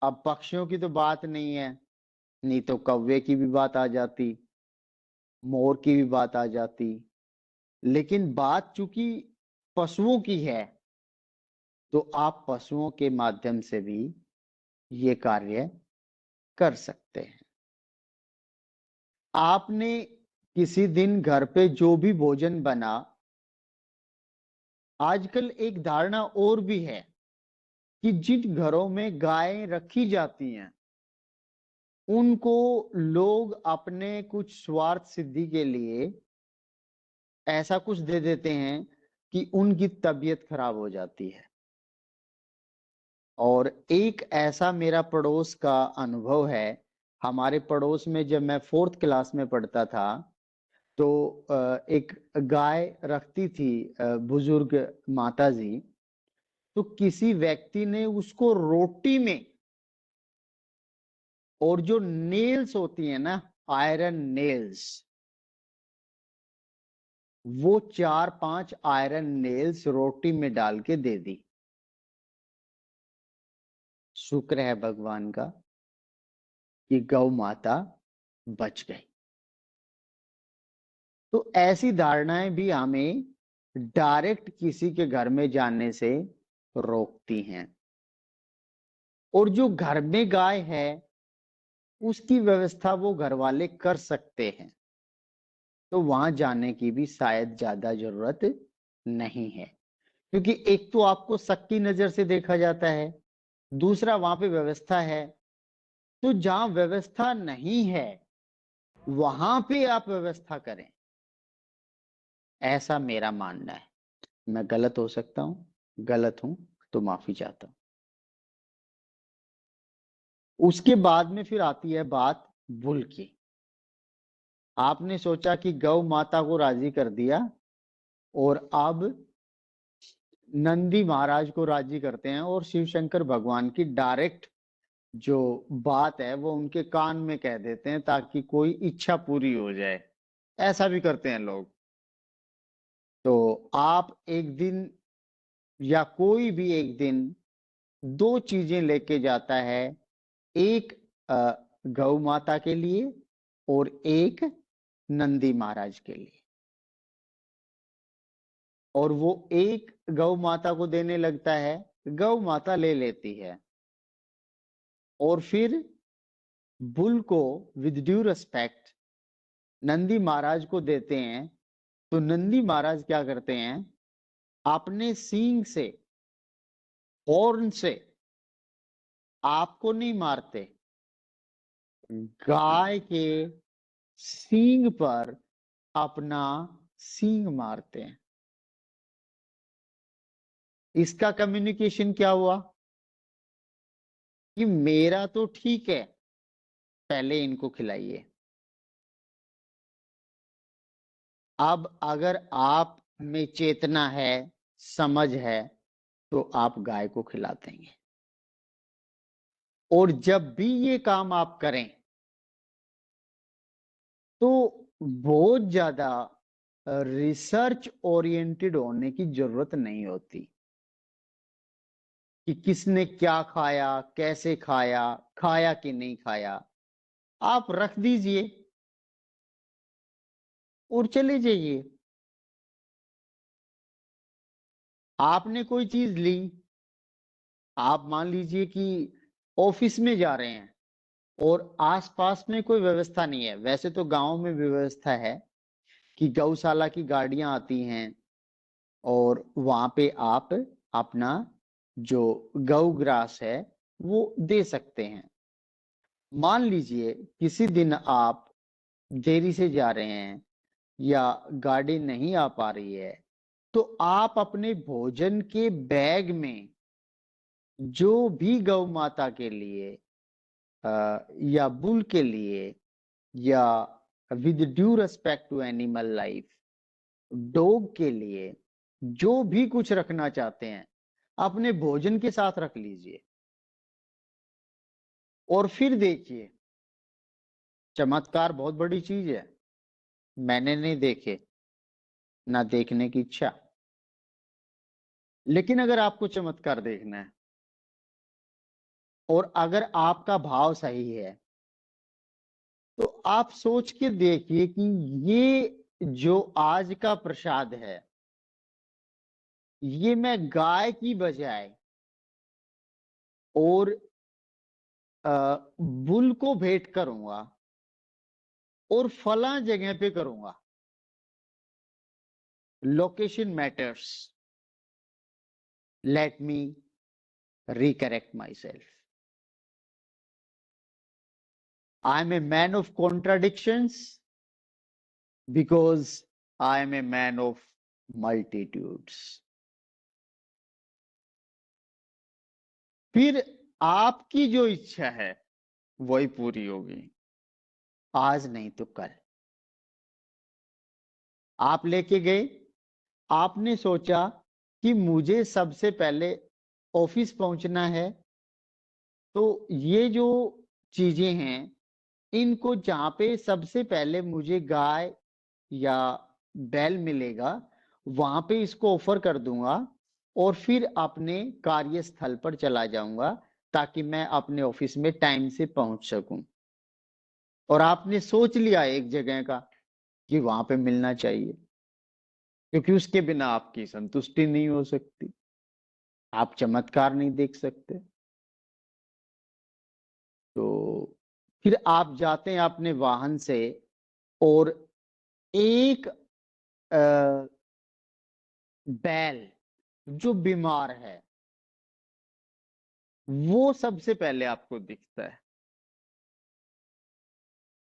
अब पक्षियों की तो बात नहीं है, नहीं तो कौवे की भी बात आ जाती, मोर की भी बात आ जाती, लेकिन बात चूंकि पशुओं की है, तो आप पशुओं के माध्यम से भी ये कार्य कर सकते हैं। आपने किसी दिन घर पे जो भी भोजन बना, आजकल एक धारणा और भी है कि जिन घरों में गायें रखी जाती हैं उनको लोग अपने कुछ स्वार्थ सिद्धि के लिए ऐसा कुछ दे देते हैं कि उनकी तबीयत खराब हो जाती है। और एक ऐसा मेरा पड़ोस का अनुभव है, हमारे पड़ोस में जब मैं 4th क्लास में पढ़ता था, तो एक गाय रखती थी बुजुर्ग माता जी। तो किसी व्यक्ति ने उसको रोटी में, और जो नेल्स होती है ना, आयरन नेल्स, वो 4-5 आयरन नेल्स रोटी में डाल के दे दी। शुक्र है भगवान का कि गौ माता बच गई। तो ऐसी धारणाएं भी हमें डायरेक्ट किसी के घर में जाने से रोकती हैं। और जो घर में गाय है उसकी व्यवस्था वो घर वाले कर सकते हैं, तो वहां जाने की भी शायद ज्यादा जरूरत नहीं है, क्योंकि एक तो आपको शक की नजर से देखा जाता है, दूसरा वहां पे व्यवस्था है। तो जहां व्यवस्था नहीं है वहां पे आप व्यवस्था करें, ऐसा मेरा मानना है। मैं गलत हो सकता हूं, गलत हूं तो माफी चाहता हूं। उसके बाद में फिर आती है बात बुल की। आपने सोचा कि गौ माता को राजी कर दिया और अब नंदी महाराज को राजी करते हैं और शिव शंकर भगवान की डायरेक्ट जो बात है वो उनके कान में कह देते हैं ताकि कोई इच्छा पूरी हो जाए। ऐसा भी करते हैं लोग। तो आप एक दिन या कोई भी एक दिन दो चीजें लेके जाता है, एक गौ माता के लिए और एक नंदी महाराज के लिए, और वो एक गौ माता को देने लगता है, गौ माता ले लेती है और फिर बुल को विद ड्यू रिस्पेक्ट नंदी महाराज को देते हैं। तो नंदी महाराज क्या करते हैं, अपने सींग से, हॉर्न से आपको नहीं मारते, गाय के सींग पर अपना सींग मारते हैं। इसका कम्युनिकेशन क्या हुआ कि मेरा तो ठीक है, पहले इनको खिलाइए। अब अगर आप में चेतना है, समझ है, तो आप गाय को खिला देंगे। और जब भी ये काम आप करें तो बहुत ज्यादा रिसर्च ओरिएंटेड होने की जरूरत नहीं होती कि किसने क्या खाया, कैसे खाया, खाया कि नहीं खाया। आप रख दीजिए और चले जाइए। आपने कोई चीज ली, आप मान लीजिए कि ऑफिस में जा रहे हैं और आसपास में कोई व्यवस्था नहीं है। वैसे तो गांव में भी व्यवस्था है कि गौशाला की गाड़ियां आती हैं और वहां पे आप अपना जो गौ ग्रास है वो दे सकते हैं। मान लीजिए किसी दिन आप देरी से जा रहे हैं या गाड़ी नहीं आ पा रही है, तो आप अपने भोजन के बैग में जो भी गौ माता के लिए या बुल के लिए या with due respect to animal life, dog के लिए जो भी कुछ रखना चाहते हैं अपने भोजन के साथ रख लीजिए। और फिर देखिए, चमत्कार बहुत बड़ी चीज है। मैंने नहीं देखे, ना देखने की इच्छा, लेकिन अगर आपको चमत्कार देखना है और अगर आपका भाव सही है तो आप सोच के देखिए कि ये जो आज का प्रसाद है ये मैं गाय की बजाय और बुल को भेंट करूंगा और फला जगह पे करूंगा। Location matters. Let me recorrect myself. I am a man of contradictions because I am a man of multitudes. फिर आपकी जो इच्छा है वही पूरी होगी, आज नहीं तो कल। आप लेके गए, आपने सोचा कि मुझे सबसे पहले ऑफिस पहुंचना है, तो ये जो चीजें हैं इनको जहां पे सबसे पहले मुझे गाय या बैल मिलेगा वहां पे इसको ऑफर कर दूंगा और फिर अपने कार्यस्थल पर चला जाऊंगा ताकि मैं अपने ऑफिस में टाइम से पहुंच सकूं। और आपने सोच लिया एक जगह का कि वहां पे मिलना चाहिए, क्योंकि उसके बिना आपकी संतुष्टि नहीं हो सकती, आप चमत्कार नहीं देख सकते। तो फिर आप जाते हैं अपने वाहन से और एक बैल जो बीमार है वो सबसे पहले आपको दिखता है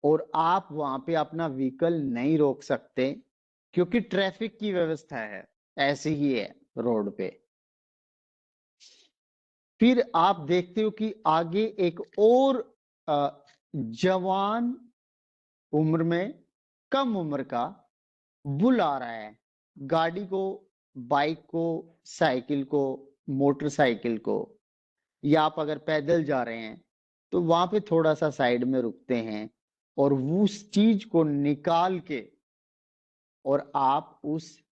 और आप वहां पे अपना व्हीकल नहीं रोक सकते क्योंकि ट्रैफिक की व्यवस्था है, ऐसी ही है रोड पे। फिर आप देखते हो कि आगे एक और जवान उम्र में कम उम्र का बुल आ रहा है, गाड़ी को, बाइक को, साइकिल को, मोटरसाइकिल को, या आप अगर पैदल जा रहे हैं तो वहां पे थोड़ा सा साइड में रुकते हैं और उस चीज को निकाल के और आप उस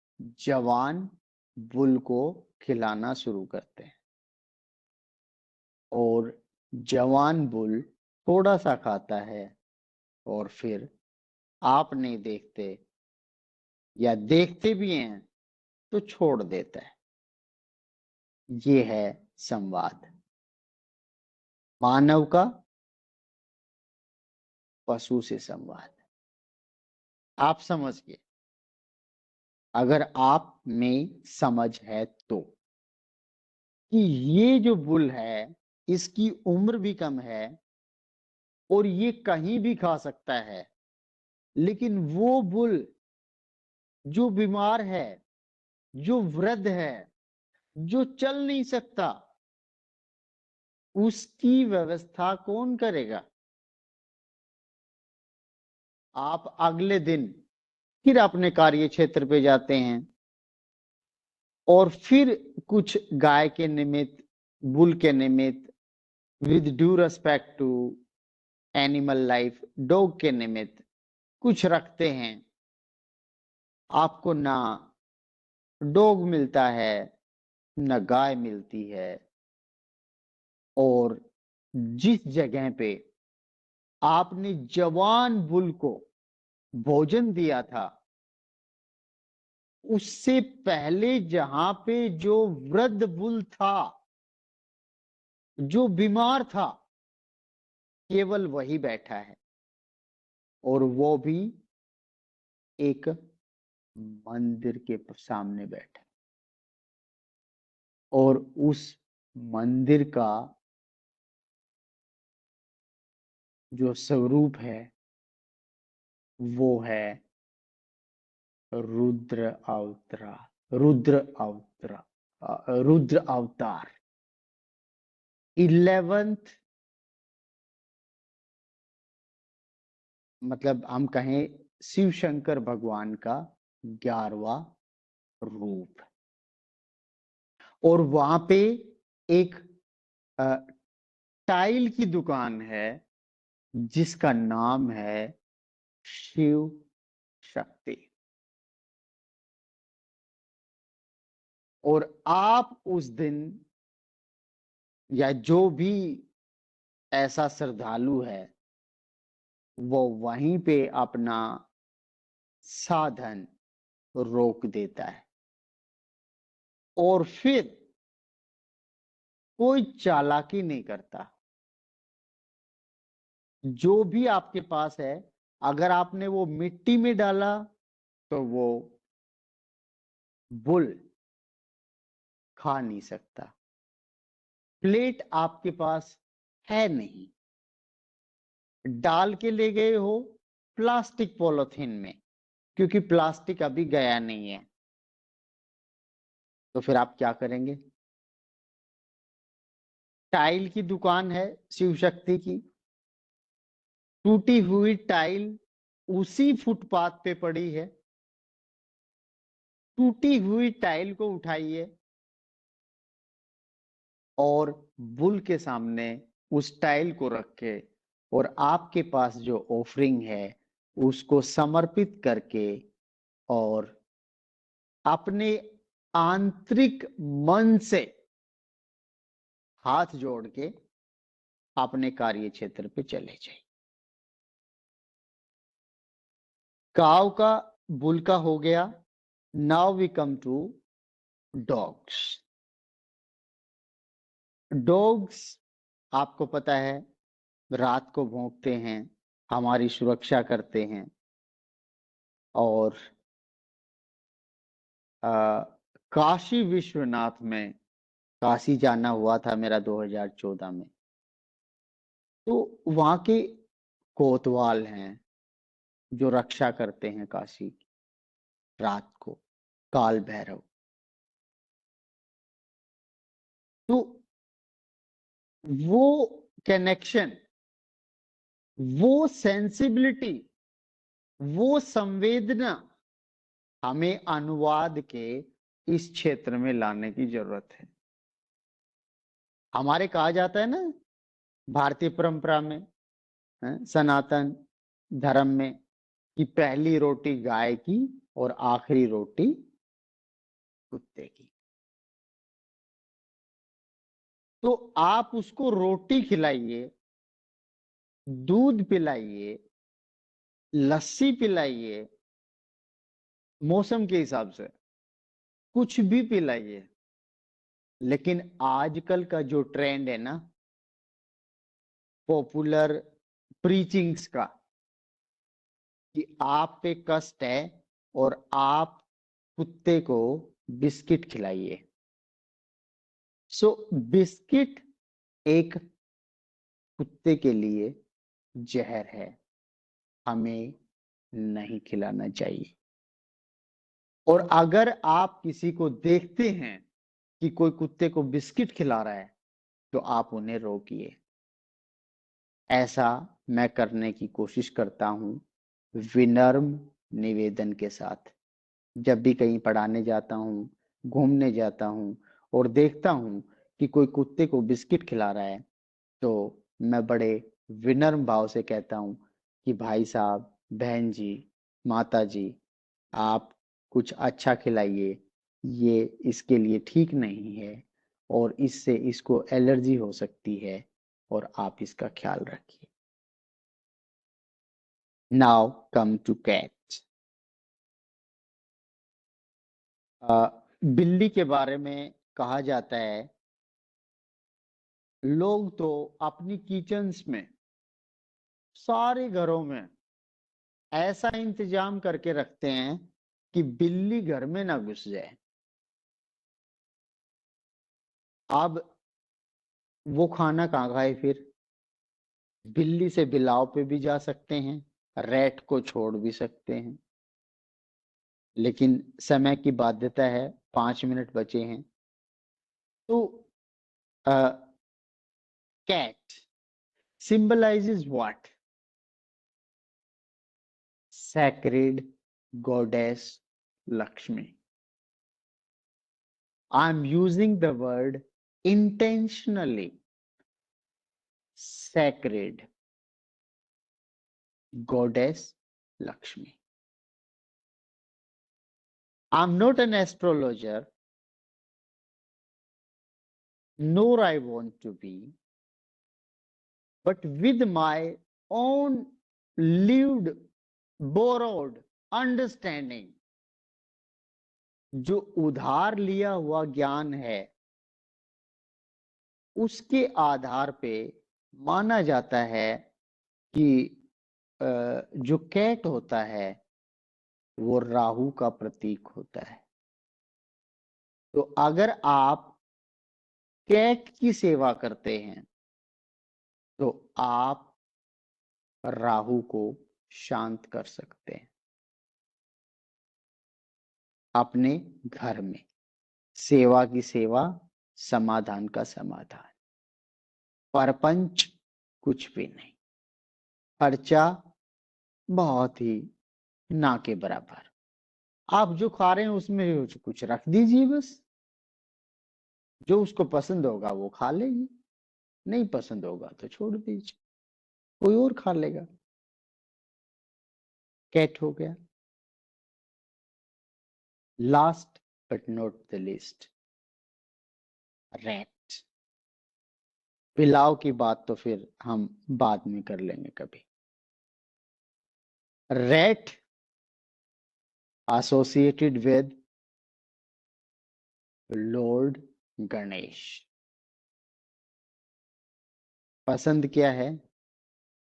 जवान बुल को खिलाना शुरू करते हैं। और जवान बुल थोड़ा सा खाता है और फिर आप नहीं देखते या देखते भी हैं तो छोड़ देता है। ये है संवाद मानव का पशु से संवाद। आप समझ गए? अगर आप में समझ है तो, कि ये जो बुल है इसकी उम्र भी कम है और ये कहीं भी खा सकता है, लेकिन वो बुल जो बीमार है, जो वृद्ध है, जो चल नहीं सकता, उसकी व्यवस्था कौन करेगा? आप अगले दिन फिर अपने कार्य क्षेत्र पे जाते हैं और फिर कुछ गाय के निमित्त, बुल के निमित्त, with due respect to animal life, dog के निमित्त कुछ रखते हैं। आपको ना डॉग मिलता है, न गाय मिलती है, और जिस जगह पे आपने जवान बुल को भोजन दिया था, उससे पहले जहां पे जो वृद्ध बुल था, जो बीमार था, केवल वही बैठा है, और वो भी एक मंदिर के सामने बैठा, और उस मंदिर का जो स्वरूप है वो है रुद्र अवतार, रुद्र अवतार 11th, मतलब हम कहें शिव शंकर भगवान का 11वां रूप। और वहां पे एक टाइल की दुकान है जिसका नाम है शिव शक्ति। और आप उस दिन, या जो भी ऐसा श्रद्धालु है, वो वहीं पे अपना साधन रोक देता है और फिर कोई चालाकी नहीं करता। जो भी आपके पास है, अगर आपने वो मिट्टी में डाला तो वो बुल खा नहीं सकता। प्लेट आपके पास है नहीं, डाल के ले गए हो प्लास्टिक पॉलिथीन में, क्योंकि प्लास्टिक अभी गया नहीं है, तो फिर आप क्या करेंगे? टाइल की दुकान है शिव शक्ति की, टूटी हुई टाइल उसी फुटपाथ पे पड़ी है, टूटी हुई टाइल को उठाइए और बुल के सामने उस टाइल को रख के, और आपके पास जो ऑफरिंग है उसको समर्पित करके, और अपने आंतरिक मन से हाथ जोड़ के अपने कार्य क्षेत्र पे चले जाइए। काव का, बुल का हो गया। Now we come to dogs. Dogs आपको पता है रात को भौंकते हैं, हमारी सुरक्षा करते हैं। और काशी विश्वनाथ में, काशी जाना हुआ था मेरा 2014 में, तो वहां के कोतवाल हैं जो रक्षा करते हैं काशी की रात को, काल भैरव। तो वो कनेक्शन, वो सेंसिबिलिटी वो संवेदना हमें अनुवाद के इस क्षेत्र में लाने की जरूरत है। हमारे कहा जाता है ना, भारतीय परंपरा में, सनातन धर्म में, कि पहली रोटी गाय की और आखिरी रोटी कुत्ते की। तो आप उसको रोटी खिलाइए, दूध पिलाइए, लस्सी पिलाइए, मौसम के हिसाब से कुछ भी पिलाइए, लेकिन आजकल का जो ट्रेंड है ना पॉपुलर प्रीचिंग्स का, कि आप पे कष्ट है और आप कुत्ते को बिस्किट खिलाइए। सो बिस्किट एक कुत्ते के लिए जहर है, हमें नहीं खिलाना चाहिए। और अगर आप किसी को देखते हैं कि कोई कुत्ते को बिस्किट खिला रहा है, तो आप उन्हें रोकिए। ऐसा मैं करने की कोशिश करता हूं, विनम्र निवेदन के साथ। जब भी कहीं पढ़ाने जाता हूं, घूमने जाता हूं और देखता हूं कि कोई कुत्ते को बिस्किट खिला रहा है, तो मैं बड़े विनम्र भाव से कहता हूं कि भाई साहब, बहन जी, माता जी, आप कुछ अच्छा खिलाइए, ये इसके लिए ठीक नहीं है और इससे इसको एलर्जी हो सकती है और आप इसका ख्याल रखिए। Now come to cat. बिल्ली के बारे में कहा जाता है, लोग तो अपनी किचन्स में, सारे घरों में ऐसा इंतजाम करके रखते हैं कि बिल्ली घर में ना घुस जाए। अब वो खाना कहाँ खाए फिर? बिल्ली से बिलाव पे भी जा सकते हैं, रैट को छोड़ भी सकते हैं, लेकिन समय की बाध्यता है, 5 मिनट बचे हैं। तो cat symbolizes what? Sacred goddess Lakshmi. I'm using the word intentionally. Sacred goddess Lakshmi. I'm not an astrologer, nor I want to be, but with my own lived, borrowed understanding, जो उधार लिया हुआ ज्ञान है, उसके आधार पे माना जाता है कि जो कैट होता है वो राहु का प्रतीक होता है। तो अगर आप कैट की सेवा करते हैं तो आप राहु को शांत कर सकते हैं अपने घर में। सेवा की सेवा, समाधान का समाधान, परपंच कुछ भी नहीं, खर्चा बहुत ही ना के बराबर। आप जो खा रहे हैं उसमें कुछ रख दीजिए, बस जो उसको पसंद होगा वो खा लेगी, नहीं पसंद होगा तो छोड़ दीजिए, कोई और खा लेगा। कैट हो गया। Last but not the least, rat. पिलाव की बात तो फिर हम बाद में कर लेंगे कभी। Rat associated with Lord Ganesh. पसंद क्या है?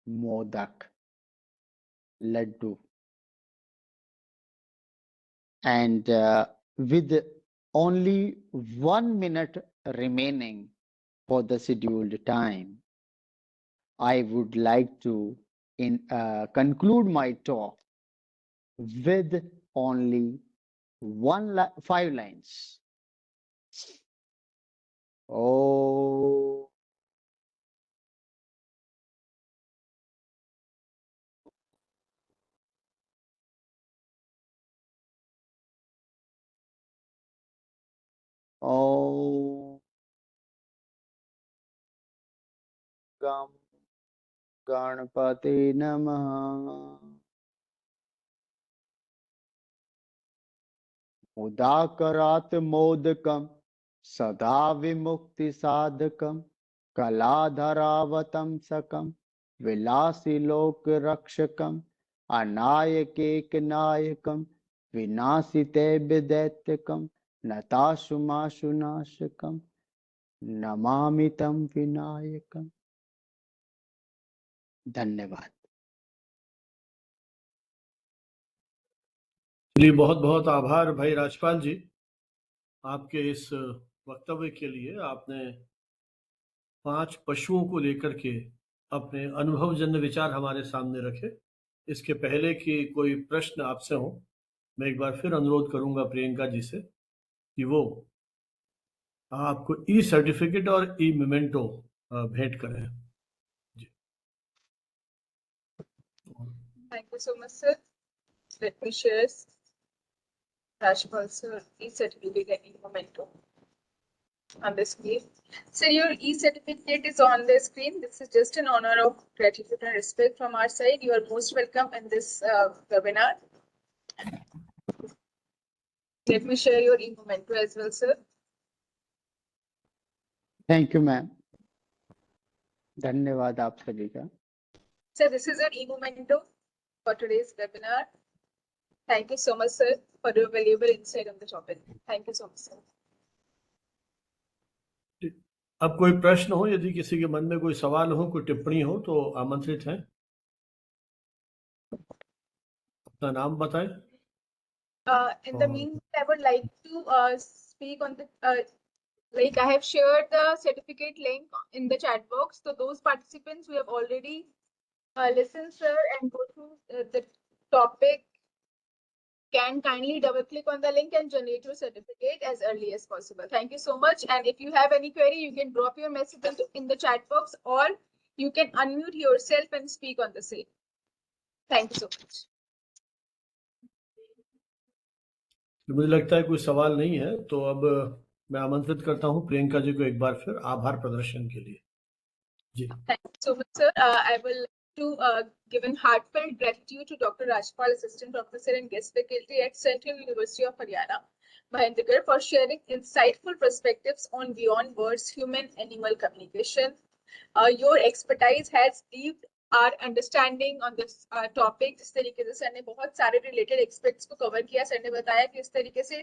Modak, Laddu. And with only 1 minute remaining for the scheduled time, I would like to conclude my talk with only 5 lines. Oh. गम गणपते नमः। मुदाकरात् मोदकं सदा विमुक्ति साधकं कलाधरावतं सकं विलासी लोक रक्षकं अनायकेकनायकं विनाशिते विदैत्यकं नताशुमाशुनाशकं नमामि तं विनायकं। धन्यवाद। चलिए, बहुत बहुत आभार भाई राजपाल जी आपके इस वक्तव्य के लिए। आपने 5 पशुओं को लेकर के अपने अनुभवजन्य विचार हमारे सामने रखे। इसके पहले कि कोई प्रश्न आपसे हो, मैं एक बार फिर अनुरोध करूंगा प्रियंका जी से कि वो आपको ई सर्टिफिकेट और ई मेमेंटो भेंट करें। जी। Thank you so much, sir. Let me share Rajpal sir e-certificate and e-memento on the screen. So your e-certificate is on the screen. This is just an honor of gratitude and respect from our side. You are most welcome in this webinar. Let me share your e-memento as well, sir. Thank you ma'am. धन्यवाद आप सभी का। So this is your e-memento for today's webinar. Thank you so much, sir, for your valuable insight on the topic. Thank you so much, sir. अब कोई प्रश्न हो, यदि किसी के मन में कोई सवाल हो, कोई टिप्पणी हो तो आमंत्रित हैं। अपना नाम बताएं। In the meantime, I would like to speak on the like I have shared the certificate link in the chat box. So those participants who have already listened, sir, and go through the topic can kindly double click on the link and generate your certificate as early as possible. Thank you so much. And if you have any query, you can drop your message in the chat box, or you can unmute yourself and speak on the same. Thank you so much. मुझे लगता है कोई सवाल नहीं है, तो अब मैं आमंत्रित करता हूं प्रियंका जी को एक बार फिर आभार प्रदर्शन के लिए। जी। Thank you so much, sir. I will to give an heartfelt gratitude to Dr. Rajpal, Assistant Professor and Guest Faculty at Central University of Haryana, Mahendragarh, for sharing insightful perspectives on beyond words human-animal communication. Your expertise has deepened our understanding on this topic. जिस तरीके से sir ने बहुत सारे related aspects को cover किया, sir ने बताया कि इस तरीके से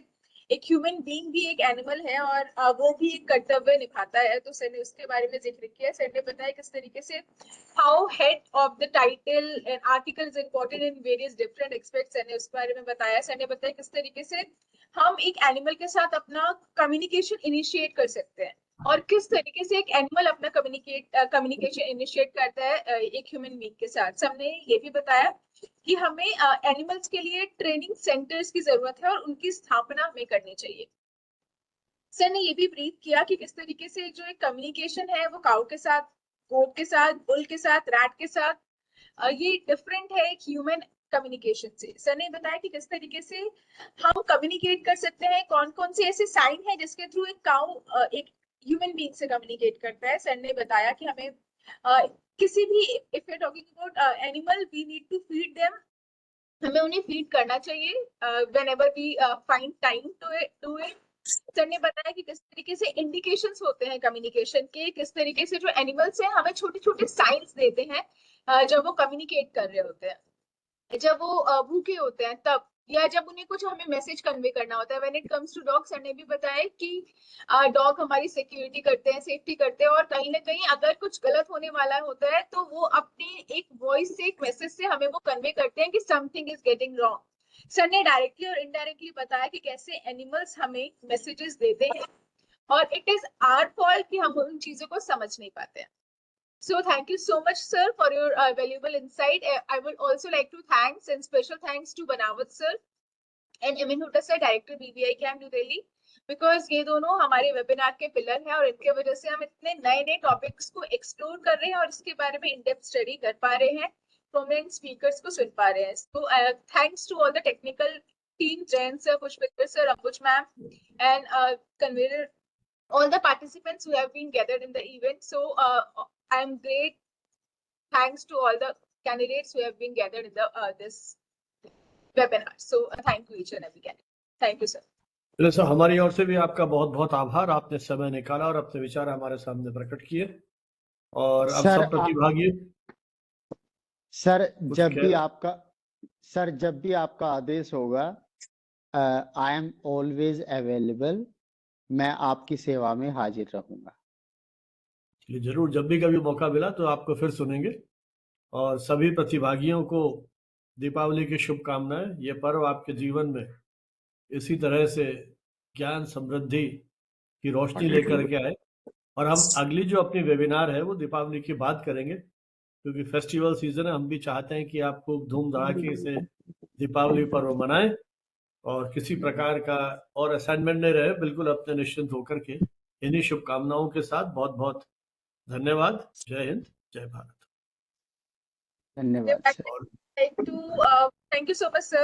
एक ह्यूमन बीइंग भी एक एनिमल है और वो भी एक कर्तव्य निभाता है, तो सर ने उसके बारे में जिक्र किया। सर ने बताया किस तरीके से how head of the title and article is important in various different aspects, sir ने उसके बारे में बताया। सर ने बताया किस तरीके से हम एक एनिमल के साथ अपना कम्युनिकेशन इनिशिएट कर सकते हैं और किस तरीके से एक एनिमल अपना कम्युनिकेशन इनिशिएट करता है एक ह्यूमन बीइंग के साथ। सबने ये भी बताया कि हमें एनिमल्स के लिए ट्रेनिंग सेंटर्स की जरूरत है और उनकी स्थापना हमें करनी चाहिए। सर ने ये भी ब्रीफ किया कि किस तरीके से जो एक कम्युनिकेशन है वो काऊ के साथ, गोट के साथ, बुल के साथ, रैट के साथ, ये डिफरेंट है एक ह्यूमन कम्युनिकेशन से। सर ने बताया कि किस तरीके से हम कम्युनिकेट कर सकते हैं, कौन कौन से ऐसे साइन है जिसके थ्रू एक काऊ एक ह्यूमन बीइंग से कम्युनिकेट करता है। सर ने बताया कि हमें किसी भी if you talking about animal we need to feed them, हमें उन्हें फीड करना चाहिए whenever we find time to do it. Sir ने बताया कि किस तरीके से इंडिकेशंस होते हैं कम्युनिकेशन के, किस तरीके से जो एनिमल्स हैं हमें छोटे छोटे साइंस देते हैं जब वो कम्युनिकेट कर रहे होते हैं, जब वो भूखे होते हैं तब, या जब उन्हें कुछ हमें मैसेज कन्वे करना होता है। When it comes to dog, sir ने भी बताया कि डॉग हमारी सिक्योरिटी करते हैं, सेफ्टी करते हैं, और कहीं ना कहीं अगर कुछ गलत होने वाला होता है तो वो अपनी एक वॉइस से, एक मैसेज से हमें वो कन्वे करते हैं कि something is getting wrong. Sir ने डायरेक्टली और इनडायरेक्टली बताया कि कैसे एनिमल्स हमें मैसेजेस देते हैं और इट इज आवर फॉल्ट कि हम उन चीजों को समझ नहीं पाते हैं। So thank you so much, sir, for your valuable insight. I would also like to thanks and special thanks to Banawat sir and Emin Hutta sir, Director BBI Camp New Delhi, because ये दोनों हमारे webinar के pillar हैं और इनके वजह से हम इतने नए नए टॉपिक्स को एक्सप्लोर कर रहे हैं और इसके बारे में इन डेप्थ स्टडी कर पा रहे हैं, प्रोमिनेंट स्पीकर्स को सुन पा रहे हैं। So thanks to all the technical team, Jain sir, Pushpinder sir, Ambuj ma'am, and convener, all the participants who have been gathered in the event. So I'm great. Thanks to all the candidates who have been gathered in the this webinar. So thank you each and every candidate. Thank you, sir. चलिए sir, हमारी ओर से भी आपका बहुत बहुत आभार। आपने समय निकाला और अपने विचार हमारे सामने प्रकट किए। और अब सर, सब प्रतिभागी सर कुछ जब भी कह- आपका आदेश होगा, आई एम ऑलवेज अवेलेबल, मैं आपकी सेवा में हाजिर रहूंगा। चलिए, जरूर जब भी कभी मौका मिला तो आपको फिर सुनेंगे। और सभी प्रतिभागियों को दीपावली की शुभकामनाएं। ये पर्व आपके जीवन में इसी तरह से ज्ञान समृद्धि की रोशनी लेकर के आए। और हम अगली जो अपनी वेबिनार है वो दीपावली की बात करेंगे, क्योंकि फेस्टिवल सीजन है। हम भी चाहते हैं कि आप खूब धूम धड़ाके से दीपावली पर्व मनाएं और किसी प्रकार का और असाइनमेंट नहीं रहे, बिल्कुल अपने निश्चिंत होकर के। इन्हीं शुभकामनाओं के साथ बहुत बहुत धन्यवाद। जय हिंद, जय भारत। धन्यवाद sir. I'd like to thank you so much, sir.